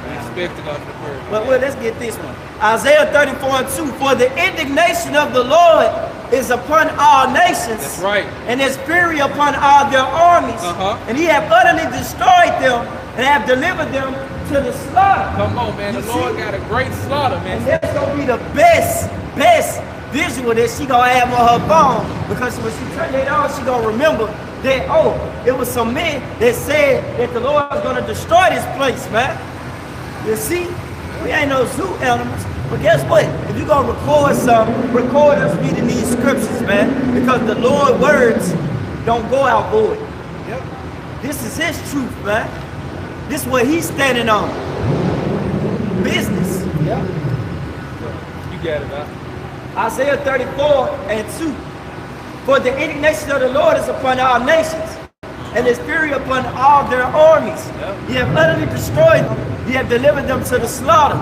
Expecting off the word. Well, let's get this one. Isaiah 34 and 2. For the indignation of the Lord is upon all nations. That's right. And his fury upon all their armies. And he have utterly destroyed them and have delivered them to the slaughter. Come on, man. The Lord got a great slaughter, man. And that's going to be the best visual that she going to have on her phone. Because when she turn it on, she going to remember that, oh, it was some men that said that the Lord was going to destroy this place, man. You see, we ain't no zoo animals. But guess what? If you're going to record something, record us reading these scriptures, man. Because the Lord's words don't go out void. Yep. This is his truth, man. This is what he's standing on. Business. Yep. You got it, man. Isaiah 34 and 2. For the indignation of the Lord is upon all nations, and his fury upon all their armies. Yep. Ye have utterly destroyed them. Ye have delivered them to the slaughter.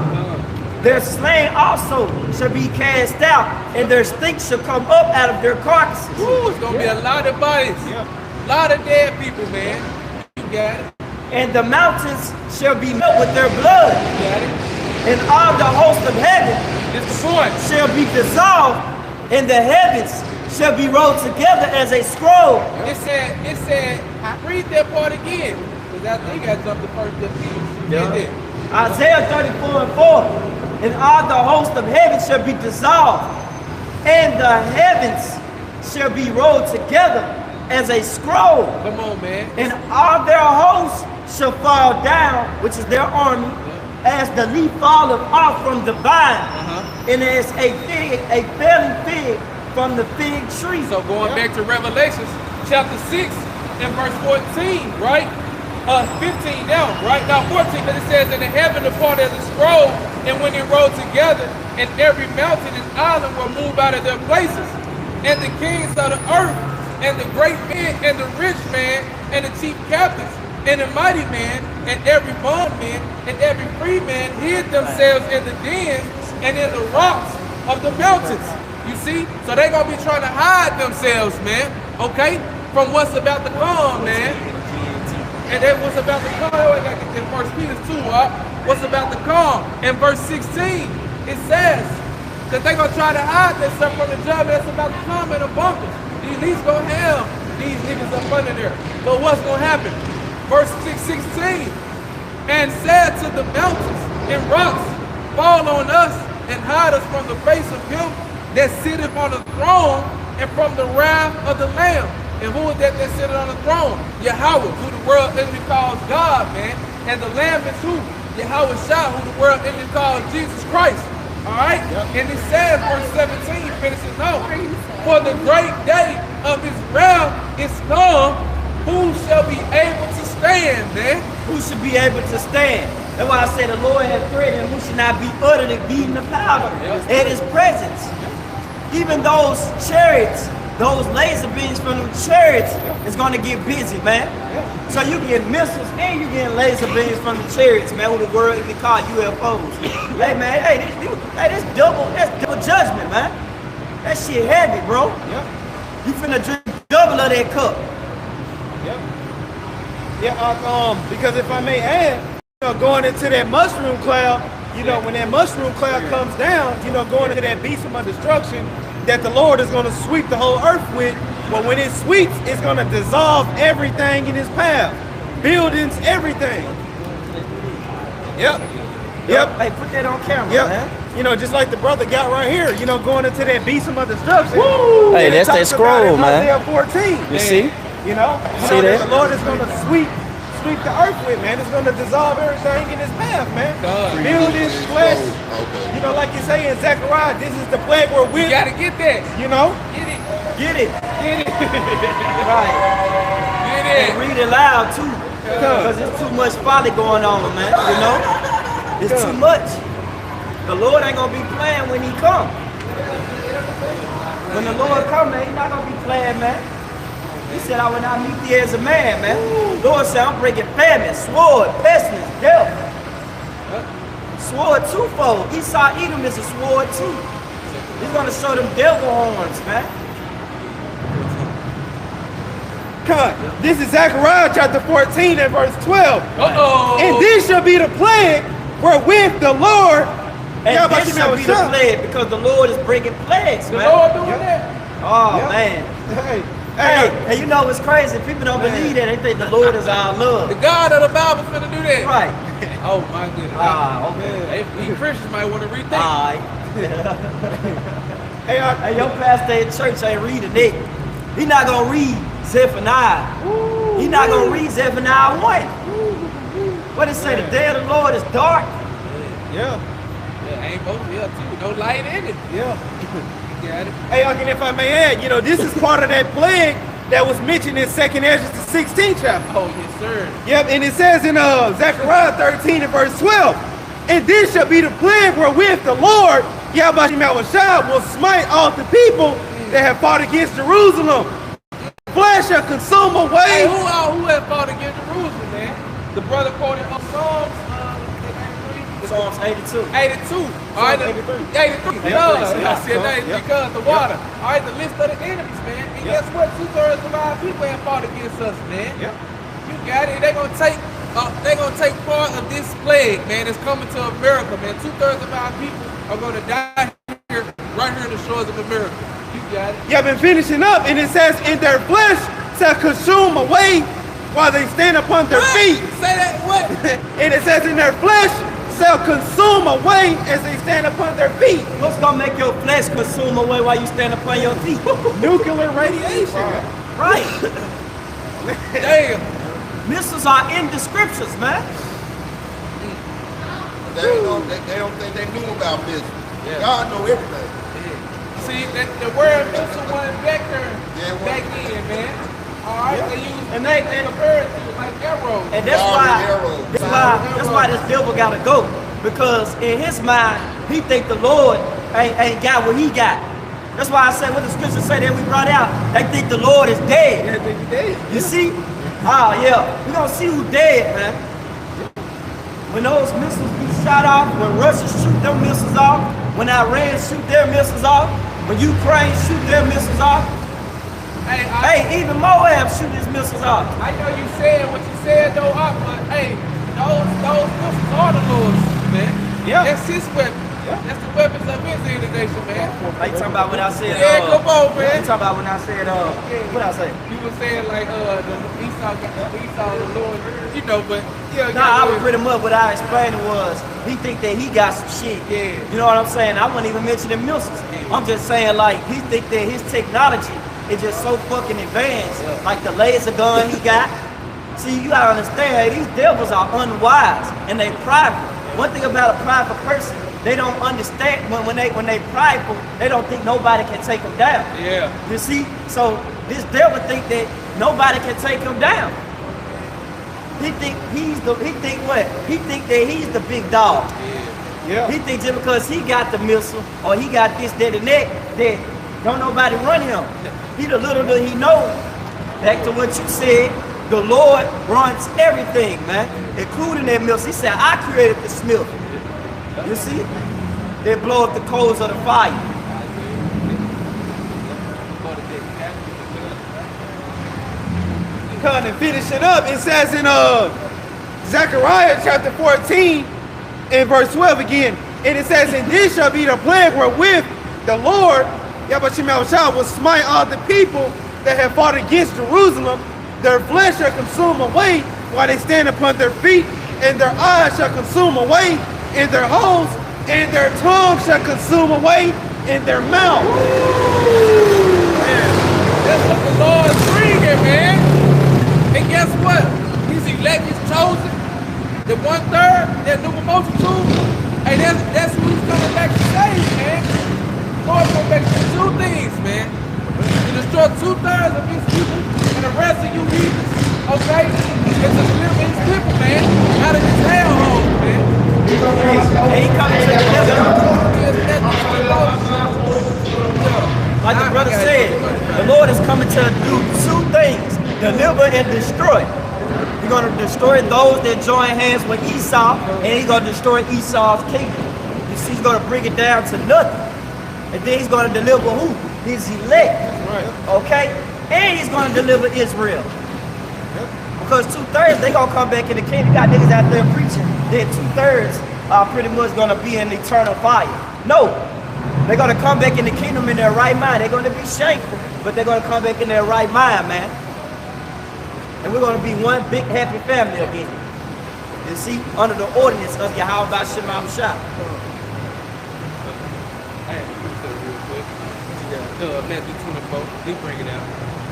Their slain also shall be cast out, and their stink shall come up out of their carcasses. Ooh, it's going to be a lot of bodies. A lot of dead people, man. You got it. And the mountains shall be filled with their blood. You got it. And all the host of heaven shall be dissolved, and the heavens shall be rolled together as a scroll. It said, read that part again. Because I think I jumped the first 15. Isaiah 34 and 4. And all the host of heaven shall be dissolved, and the heavens shall be rolled together as a scroll. Come on, man. And all their hosts shall fall down, which is their army, as the leaf falleth off from the vine, and as a failing fig from the fig tree. So going back to Revelations chapter 6 and verse 14, right? 15 down, right? Now 14, because it says, and the heaven departed as a scroll, and when it rolled together, and every mountain and island were moved out of their places, and the kings of the earth, and the great men, and the rich man, and the chief captains, and the mighty man, and every bondman, and every free man hid themselves in the dens and in the rocks of the mountains. You see? So they're going to be trying to hide themselves, man, okay, from what's about to come, man. And that what's about to come, in 1 Peter 2, what's about to come. In verse 16, it says that they're going to try to hide themselves from the judgment that's about to come in the bunkers. These niggas going to have these niggas up under there. But what's going to happen? Verse 16, and said to the mountains and rocks, fall on us and hide us from the face of him that sitteth on the throne and from the wrath of the Lamb. And who is that sitting on the throne? Yahweh, who the world literally calls God, man. And the Lamb is who? Yahweh Shah, who the world literally calls Jesus Christ. All right? Yep. And it says, verse 17, finishes off, for the great day of his wrath is come, who shall be able to stand, man? Who should be able to stand? That's why I said the Lord has created who should not be utterly beaten the powder in his presence. Even those chariots, those laser beams from the chariots is gonna get busy, man. So you get missiles and you get laser beams from the chariots, man, who the world even call UFOs. Hey man, that's double judgment, man. That shit heavy, bro. You finna drink double of that cup. Because if I may add, going into that mushroom cloud, when that mushroom cloud comes down, going into that beast of destruction that the Lord is going to sweep the whole earth with. But when it sweeps, it's going to dissolve everything in its path, buildings, everything. Yep. Hey, put that on camera, man. Just like the brother got right here, going into that beast of destruction. Woo! Hey, that's that scroll, man. Isaiah 14. You see? See that? The Lord is going to sweep the earth with, man. It's going to dissolve everything in its path, man. Buildings, flesh. Like you say in Zechariah, this is the plague we're with. You got to get that. Get it. Right. Get it. And read it loud, too. Because there's too much folly going on, man. It's too much. The Lord ain't going to be playing when he come. When the Lord come, man, he's not going to be playing, man. He said, I will not meet thee as a man, man. The Lord said, I'm breaking famine, sword, pestilence, death. Sword twofold. Esau Edom is a sword too. He's going to show them devil horns, man. This is Zechariah chapter 14 and verse 12. And this shall be the plague wherewith the Lord. And this shall be the plague because the Lord is breaking plagues, man. The Lord doing that? Oh, man. Hey, you know what's crazy? People don't believe that. They think the Lord is our love. The God of the Bible's gonna do that. Right. Oh my goodness. Okay. Hey, Christians might want to rethink. Hey, your pastor at church ain't reading it. He not gonna read Zephaniah. He not gonna read Zephaniah 1. What it say? The day of the Lord is dark. Ain't both no light in it. Got it. Hey, and if I may add, this is part of that plague that was mentioned in 2nd Ezra, the 16th chapter. Oh, yes, sir. Yep, and it says in Zechariah 13 and verse 12, and this shall be the plague wherewith the Lord, Yahweh will smite all the people that have fought against Jerusalem. Flesh shall consume away. Hey, who have fought against Jerusalem, man? The brother quoted on Psalms 82. 82. All right, 83. I said that because the water. All right, the list of the enemies, man. And guess what? 2/3 of our people have fought against us, man. You got it. They're gonna take part of this plague, man. It's coming to America, man. 2/3 of our people are gonna die here, right here in the shores of America. You got it. Been finishing up, and it says, "In their flesh shall consume away while they stand upon their feet." Say that what? And it says, "In their flesh shall consume away as they stand upon their feet." What's gonna make your flesh consume away while you stand upon your feet? Nuclear radiation. Right. Damn. Missiles are in the scriptures, man. They don't think they knew about this. God know everything. See, the word missile wasn't back there back then, man. All right, they used and they compared to like arrows. And that's why this devil gotta go. Because in his mind, he think the Lord ain't got what he got. That's why I said what the scriptures say that we brought out. They think the Lord is dead. Yeah, they dead. You see? We gonna see who's dead, man. When those missiles be shot off, when Russia shoot them missiles off, when Iran shoot their missiles off, when Ukraine shoot their missiles off, even Moab shoot his missiles off. I know you said what you said though, but hey, those missiles are the Lord's, man. That's his weapon. That's the weapons of his indignation, man. Are you talking about when I said come on, man. You talking about when I said what I say? You were saying like the Esau the Lord, but I was pretty much what I explained was he think that he got some shit. You know what I'm saying? I wasn't even mentioning missiles. I'm just saying like he think that his technology is just so fucking advanced. Like the laser gun he got. See, you gotta understand, these devils are unwise and they prideful. One thing about a prideful person, they don't understand when they prideful, they don't think nobody can take them down. You see? So this devil think that nobody can take him down. He think what? He think that he's the big dog. Yeah. He thinks just because he got the missile or he got this, that, and that don't nobody run him. He the little that he knows. Back to what you said, the Lord runs everything, man, including that missile. He said, I created the smith. You see? They blow up the coals of the fire. Kind of finishing up, it says in Zechariah chapter 14 and verse 12 again, and it says, and this shall be the plague wherewith the Lord, Yahweh will smite all the people that have fought against Jerusalem. Their flesh shall consume away while they stand upon their feet, and their eyes shall consume away in their holes, and their tongue shall consume away in their mouth. Man, that's what the Lord's bringing, man. And guess what? His elect is chosen. The 1/3, that number multitude. Hey, that's who he's coming back to save, man. Lord's coming back to do two things, man. To destroy 2/3 of his people and the rest of you heathens, okay? And to deliver his people, man, out of his hellhole, man. And he coming to like the brother said, the Lord is coming to do two things, deliver and destroy. He's going to destroy those that join hands with Esau, and he's going to destroy Esau's kingdom. You see, he's going to bring it down to nothing. And then he's going to deliver who? His elect. Right. Okay? And he's going to deliver Israel. Because 2/3, they're going to come back in the kingdom. You got niggas out there preaching that 2/3 are pretty much going to be in eternal fire. No. They're going to come back in the kingdom in their right mind. They're going to be shameful, but they're going to come back in their right mind, man. And we're going to be one big happy family again. You see, under the ordinance of Yahweh Shema Shah. Matthew 24, he bring it out.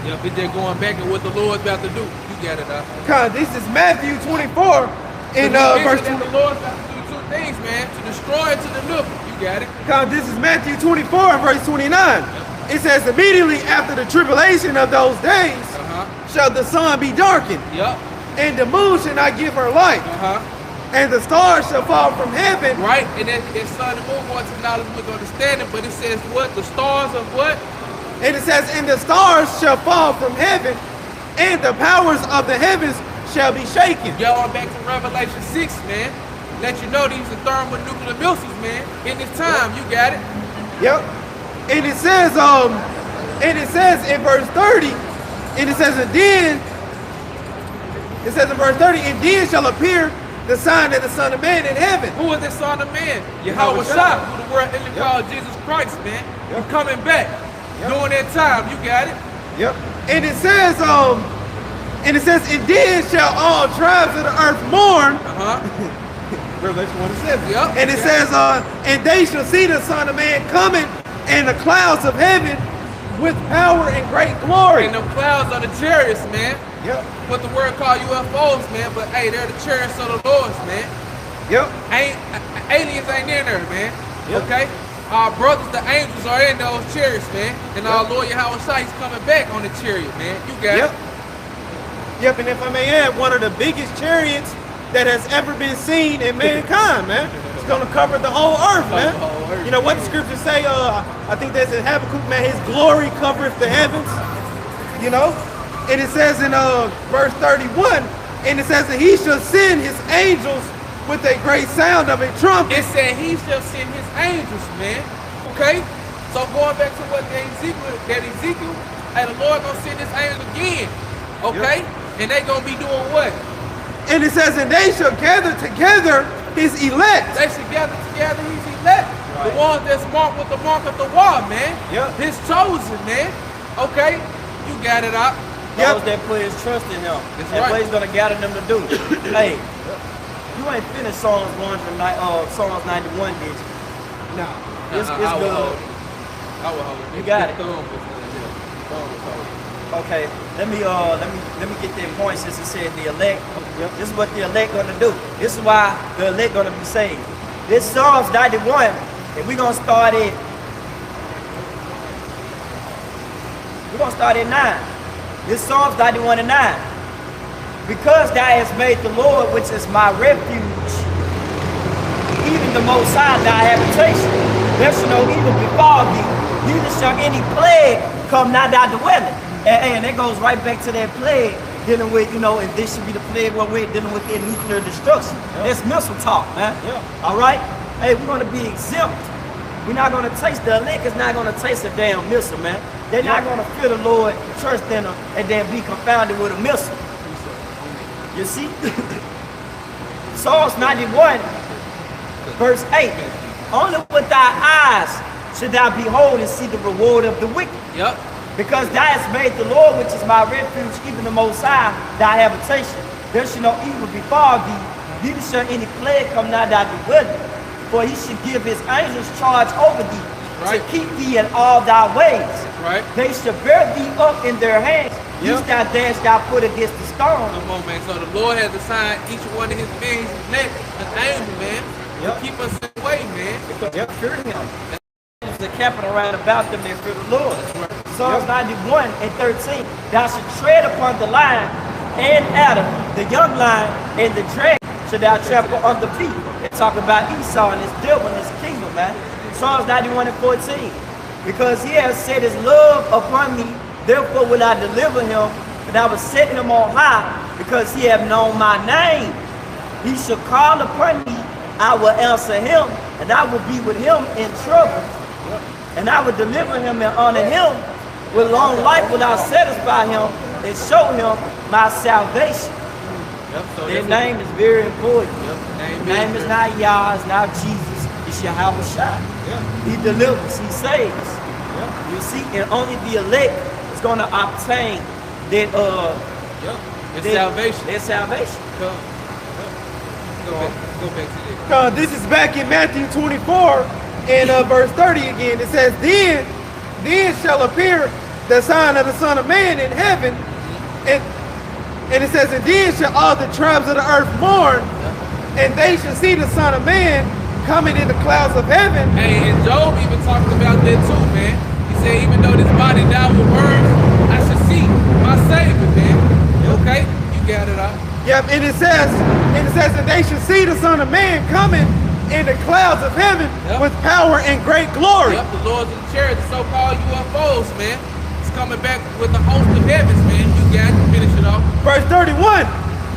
Yep, it's just going back and what the Lord's about to do. You got it out. This is Matthew 24 in verse 2. The Lord's about to do two things, man, to destroy and to deliver. You got it. This is Matthew 24 and verse 29. It says, immediately after the tribulation of those days shall the sun be darkened, Yep. and the moon shall not give her light, and the stars shall fall from heaven. Right, and then it's sun and moon going to knowledge with understanding, but it says what? The stars of what? And it says, and the stars shall fall from heaven, and the powers of the heavens shall be shaken. Y'all back to Revelation 6, man. Let you know these are thermonuclear missiles, man. In this time, you got it. Yep. And it says in verse 30, and it says, and then, it says in verse 30, and then shall appear the sign of the Son of Man in heaven. Who is the Son of Man? Yahweh Shah, who the world really called Jesus Christ, man. You're coming back. During that time, you got it. Yep. And it says, and then shall all tribes of the earth mourn. Revelation 1:7. Yep. And it says, and they shall see the Son of Man coming in the clouds of heaven with power and great glory. And the clouds are the chariots, man. Yep. What the word called UFOs, man. But hey, they're the chariots of the Lords, man. Yep. Aliens ain't in there, man. Yep. Okay? Our brothers, the angels, are in those chariots, man. And our Lord Yahweh Shai, he's coming back on the chariot, man. You got it. Yep, and if I may add, one of the biggest chariots that has ever been seen in mankind, man. It's gonna cover the whole earth, man. You know what the scriptures say? I think that's in Habakkuk, man. His glory covereth the heavens. You know, and it says in verse 31, and it says that he shall send his angels with a great sound of a trumpet. It said he shall send his angels, man. Okay? So going back to what Ezekiel, and the Lord gonna send his angels again. Okay? Yep. And they gonna be doing what? And it says, and they shall gather together his elect. They should gather together his elect. Right. The ones that's marked with the mark of the wall, man. Yep. His chosen, man. Okay? You got it out. Those that put his trust in him. That's and right. what he's gonna gather them to do. Hey, you ain't finished Psalms 91, did you? No. It's good. I will hold it. You got it. Okay, let me get that point since it said the elect. Yep. This is what the elect gonna do. This is why the elect gonna be saved. This Psalms 91, and we're gonna start at 9. This Psalms 91 and 9. Because thou hast made the Lord, which is my refuge, even the Most High thy habitation, there shall no evil befall thee, neither shall any plague come nigh thy dwelling. And that goes right back to that plague, dealing with, and this should be the plague where we're dealing with the nuclear destruction. That's missile talk, man. All right? Hey, we're going to be exempt. We're not going to taste, the elect is not going to taste a damn missile, man. They're not going to fear the Lord, trust in them, and then be confounded with a missile. You see? Psalms 91, verse 8. Only with thy eyes should thou behold and see the reward of the wicked. Yep. Because thou hast made the Lord, which is my refuge, even the Most High, thy habitation. There shall no evil befall thee, neither shall any plague come nigh thy dwelling. For he should give his angels charge over thee, to keep thee in all thy ways. Right. They shall bear thee up in their hands, lest thou dash thy foot against the stone. Come on, man. So the Lord has assigned each one of his beings neck an angel, man, to keep us in the way, man. Because they fear him. The camping around about them, they fear the Lord. Psalms 91 and 13. Thou shalt tread upon the lion and adder, the young lion and the dragon shall thou trample under feet. They talk about Esau and his devil and his kingdom, man. Psalms 91 and 14. Because he has set his love upon me, therefore will I deliver him, and I will set him on high, because he hath known my name. He shall call upon me, I will answer him, and I will be with him in trouble. And I will deliver him and honor him. With long life will I satisfy him and show him my salvation. So their name is very important. Name is not Yah, it's not Jesus, it's Yahweh Shai. He delivers, he saves. You see, and only the elect is going to obtain that salvation. Their salvation. Go back to this. This is back in Matthew 24 and verse 30 again. It says, then shall appear the sign of the Son of Man in heaven, and it says, and then shall all the tribes of the earth mourn, and they shall see the Son of Man coming in the clouds of heaven. Hey, and Job even talked about that too, man. He said, even though this body died with worms, I should see my Savior, man. Okay, you got it out. Yep, and it says that they should see the Son of Man coming in the clouds of heaven with power and great glory. Yep, the Lord's in the chariot, the so-called UFOs, man. It's coming back with the host of heavens, man. You got it. Finish it off. Verse 31,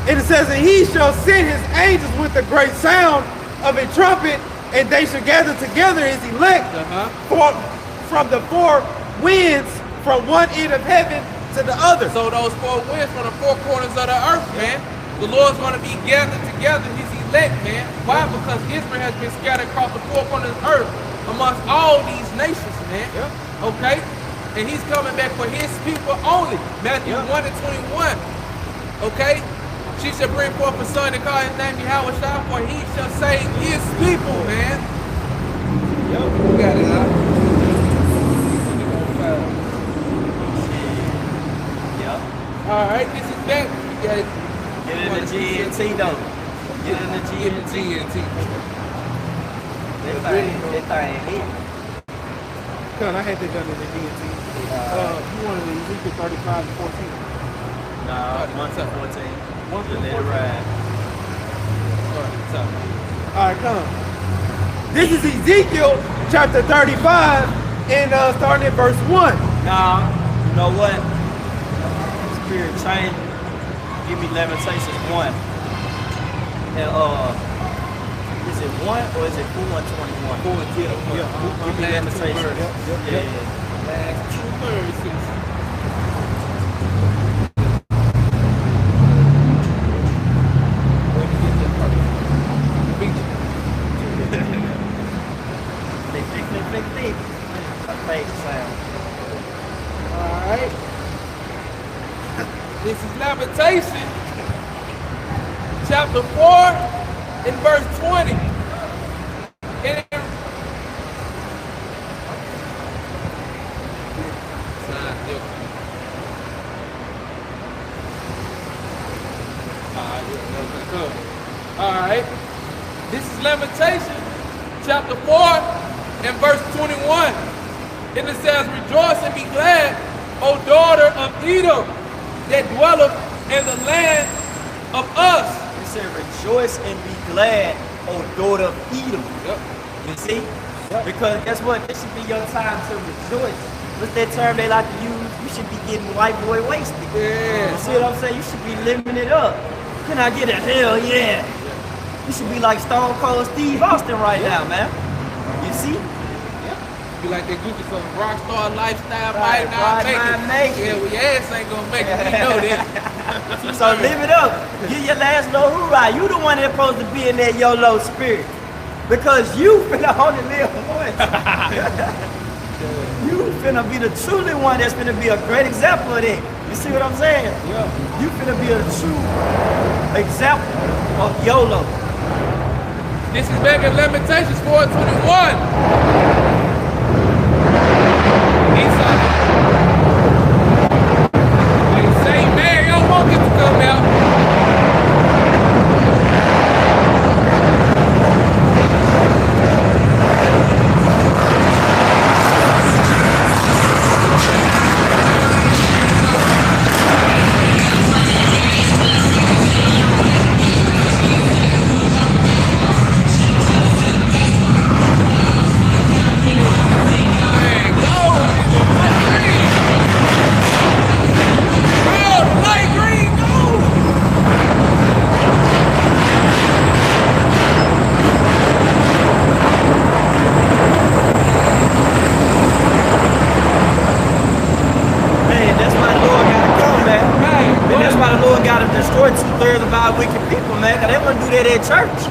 and it says, and he shall send his angels with a great sound of a trumpet, and they shall gather together his elect from the four winds, from one end of heaven to the other. So those four winds from the four corners of the earth, man. The Lord's going to be gathered together, his elect, man. Why? Because Israel has been scattered across the four corners of the earth amongst all these nations, man. Okay? And he's coming back for his people only. Matthew 1 and 21. Okay? She shall bring forth a son and call his name Yahweh Shai, for he shall save his people, man. You got it, huh? All right, this is back. You got it. Get in the GNT though. Get in the GNT. That thing hit. I had that done in the DNT. You wanted the Ezekiel 35 and 14. Nah, 1 to 14. 1 to 14. Right. All right, come. This is Ezekiel chapter 35 and starting at verse 1. Nah, you know what? Spirit change. Give me Lamentations 1. And is it 1 or is it 4 and 21? 4 and 10. Give me Lamentations. Last 2 verses. Alright. This is Lamentation, chapter 4 and verse 20. And Alright. This is Lamentation, chapter 4 and verse 21. And it says, rejoice and be glad, O daughter of Edom, that dwelleth in the land of us. He said, rejoice and be glad, O daughter of Edom. Yep. You see? Because guess what? This should be your time to rejoice. What's that term they like to use? You should be getting white boy wasted. Yeah. You see what I'm saying? You should be living it up. Can I get a hell yeah? You should be like Stone Cold Steve Austin right now, man. You see? Be like that goofy some rock star lifestyle, Right, might not make it. Yeah, well, your ass ain't gonna make it. We know that. So live it up. Get your last little hoorah. You the one that's supposed to be in that YOLO spirit. Because you finna only live once. You finna be the truly one that's finna be a great example of that. You see what I'm saying? Yeah. You finna be a true example of YOLO. This is back in Lamentations 4:21. Say, man, y'all won't get to come out. Destroy 2/3 of our wicked people, man, because they want to do that at church,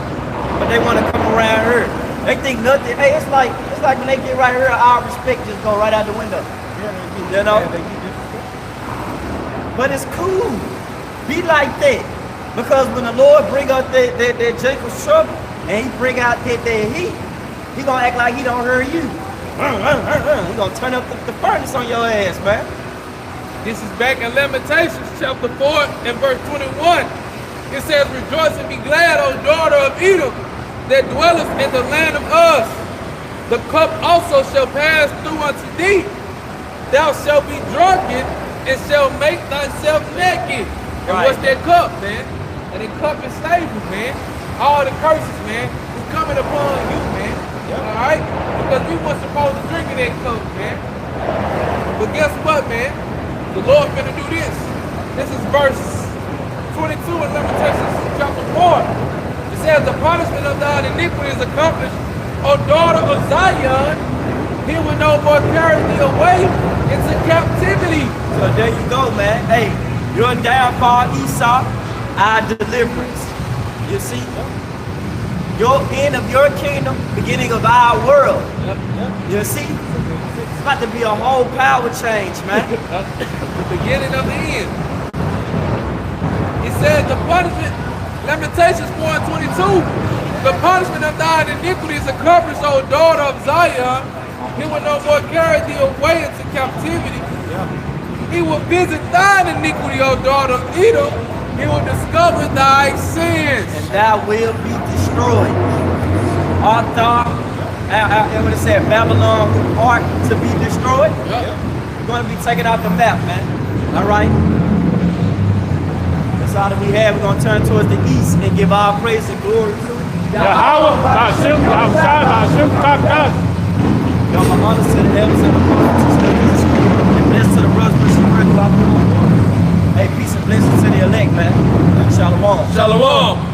but they want to come around here. They think nothing. Hey, it's like when they get right here, our respect just go right out the window. You know? But it's cool. Be like that, because when the Lord bring out that Jacob's trouble and He bring out that heat, He gonna act like He don't hear you. He gonna turn up the furnace on your ass, man. This is back in Lamentations chapter 4 and verse 21. It says, rejoice and be glad, O daughter of Edom, that dwelleth in the land of Uz. The cup also shall pass through unto thee. Thou shalt be drunken and shall make thyself naked. And Right. what's that cup, man? And the cup is slavery, man. All the curses, man, is coming upon you, man. All right? Because we weren't supposed to drink in that cup, man. But guess what, man? The Lord finna do this. This is verse 22 in Lamentations chapter 4. It says, the punishment of thine iniquity is accomplished, O daughter of Zion. He will no more carry thee away into captivity. So there you go, man. Hey, your downfall, Esau, our deliverance. You see? Your end of your kingdom, beginning of our world. You see? It's about to be a whole power change, man. The beginning of the end. It says the punishment, Lamentations 4:22, the punishment of thine iniquity is accomplished, O daughter of Zion. He will no more carry thee away into captivity. He will visit thine iniquity, O daughter of Edom. He will discover thy sins. And thou will be destroyed. And when it said Babylon art to be destroyed, we're going to be taken out the map, man. All right? That's all that we have. We're going to turn towards the east and give all praise and glory to Yahweh, Hashem, Hamshai, Hashem, Kakak. Yo, my honor to the elders and the prophets, and bless to the brothers pushing throughout the world. Hey, peace and blessings to the elect, man. Shalom. Shalom.